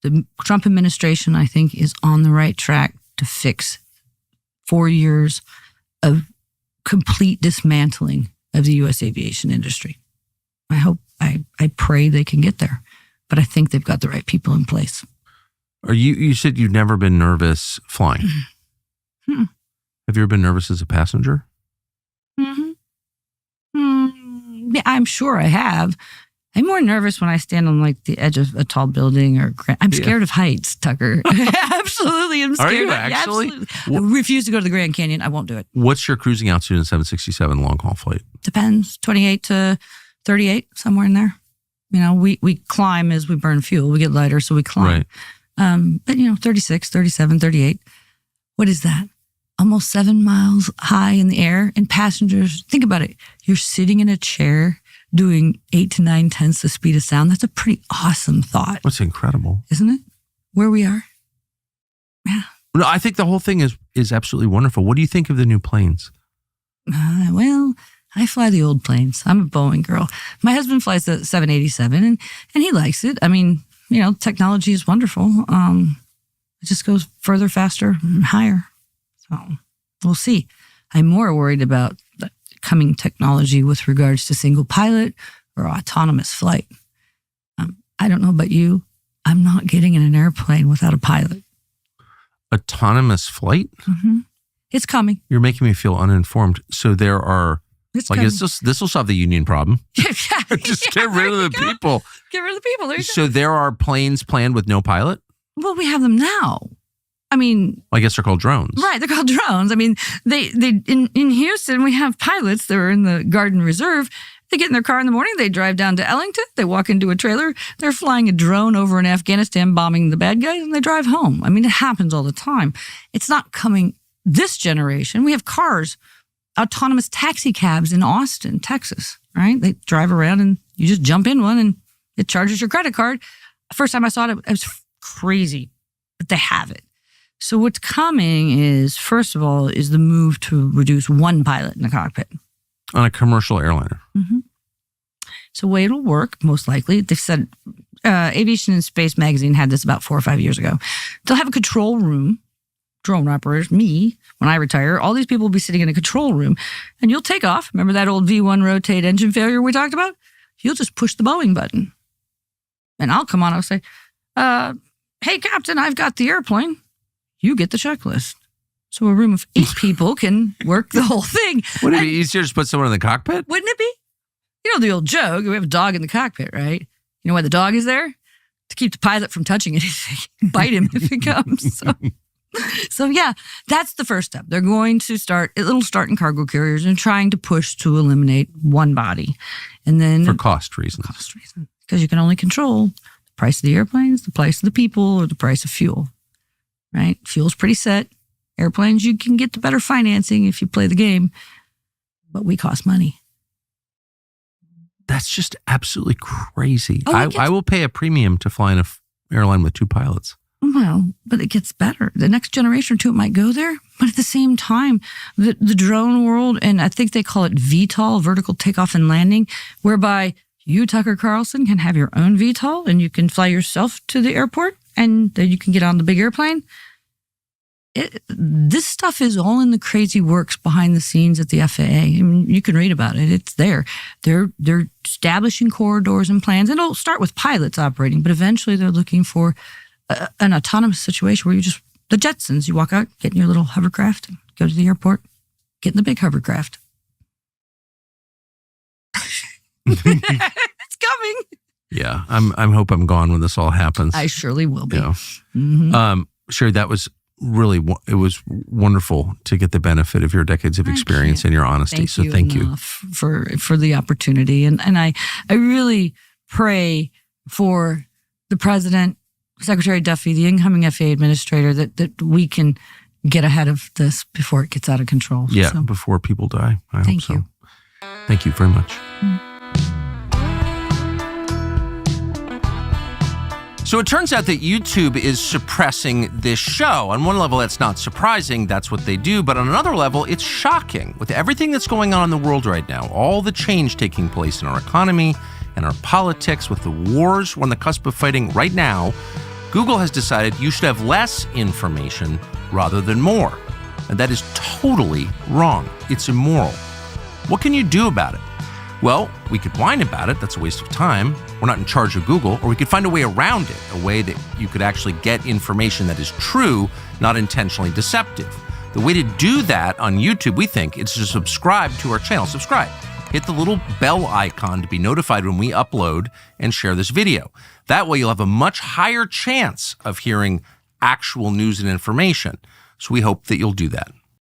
the Trump administration, I think, is on the right track to fix 4 years of complete dismantling of the U.S. aviation industry. I pray they can get there. But I think they've got the right people in place. You said you've never been nervous flying. Have you ever been nervous as a passenger? Yeah, I'm sure I have. I'm more nervous when I stand on like the edge of a tall building or I'm scared of heights, Tucker. Absolutely. I'm scared. Are you actually? I refuse to go to the Grand Canyon. I won't do it. What's your cruising altitude in 767 long haul flight? Depends. 28 to 38, somewhere in there. We climb as we burn fuel. We get lighter, so we climb. Right. But 36, 37, 38. What is that? Almost 7 miles high in the air. And passengers, think about it. You're sitting in a chair doing 8 to 9 tenths the speed of sound. That's a pretty awesome thought. That's incredible. Isn't it? Where we are. Yeah. No, I think the whole thing is absolutely wonderful. What do you think of the new planes? Well, I fly the old planes. I'm a Boeing girl. My husband flies the 787 and he likes it. I mean, technology is wonderful. It just goes further, faster, and higher. So we'll see. I'm more worried about the coming technology with regards to single pilot or autonomous flight. I don't know about you. I'm not getting in an airplane without a pilot. Autonomous flight? Mm-hmm. It's coming. You're making me feel uninformed. So there are It's Like, coming. this will solve the union problem. Yeah, Just yeah, get rid of there the you go. people. Get rid of the people. There you go. So there are planes planned with no pilot? Well, we have them now. I mean, Well, I guess they're called drones. right, they're called drones. I mean, they in Houston, we have pilots that are in the Garden Reserve. They get in their car in the morning, they drive down to Ellington, they walk into a trailer, they're flying a drone over in Afghanistan, bombing the bad guys, and they drive home. I mean, it happens all the time. It's not coming this generation. We have cars, autonomous taxi cabs in Austin, Texas, right? They drive around and you just jump in one and it charges your credit card. First time I saw it, it was crazy, but they have it. So what's coming is, first of all, is the move to reduce one pilot in the cockpit. On a commercial airliner. Mm-hmm. So the way it'll work, most likely, they've said, Aviation and Space magazine had this about 4 or 5 years ago. They'll have a control room, drone operators, me, when I retire, all these people will be sitting in a control room, and you'll take off. Remember that old V1 rotate engine failure we talked about? You'll just push the Boeing button. And I'll come on, I'll say, hey, Captain, I've got the airplane. You get the checklist. So a room of 8 people can work the whole thing. Wouldn't it be easier to just put someone in the cockpit? Wouldn't it be? You know the old joke, we have a dog in the cockpit, right? You know why the dog is there? To keep the pilot from touching anything. Bite him if it comes. So yeah, that's the first step. They're going to it'll start in cargo carriers and trying to push to eliminate one body. And then For cost reasons. Because you can only control the price of the airplanes, the price of the people, or the price of fuel, right? Fuel's pretty set. Airplanes, you can get the better financing if you play the game, but we cost money. That's just absolutely crazy. Oh, I will pay a premium to fly in an airline with 2 pilots. Well, but it gets better. The next generation or two, it might go there. But at the same time, the drone world, and I think they call it VTOL, vertical takeoff and landing, whereby you, Tucker Carlson, can have your own VTOL and you can fly yourself to the airport and then you can get on the big airplane. This stuff is all in the crazy works behind the scenes at the FAA. I mean, you can read about it. It's there. They're establishing corridors and plans. And it'll start with pilots operating, but eventually they're looking for an autonomous situation where the Jetsons, you walk out, get in your little hovercraft, and go to the airport, get in the big hovercraft. It's coming. Yeah, I'm hope I'm gone when this all happens. I surely will be. Yeah. Mm-hmm. Sherry, that was it was wonderful to get the benefit of your decades of experience and your honesty. Thank you for the opportunity. And I really pray for the president, Secretary Duffy, the incoming FAA administrator, that we can get ahead of this before it gets out of control. Yeah, before people die. I hope Thank so. you. Thank you very much. So it turns out that YouTube is suppressing this show. On one level, that's not surprising. That's what they do. But on another level, it's shocking. With everything that's going on in the world right now, all the change taking place in our economy and our politics, with the wars we're on the cusp of fighting right now, Google has decided you should have less information rather than more. And that is totally wrong. It's immoral. What can you do about it? Well, we could whine about it. That's a waste of time. We're not in charge of Google. Or we could find a way around it, a way that you could actually get information that is true, not intentionally deceptive. The way to do that on YouTube, we think, is to subscribe to our channel. Subscribe. Hit the little bell icon to be notified when we upload and share this video. That way you'll have a much higher chance of hearing actual news and information. So we hope that you'll do that.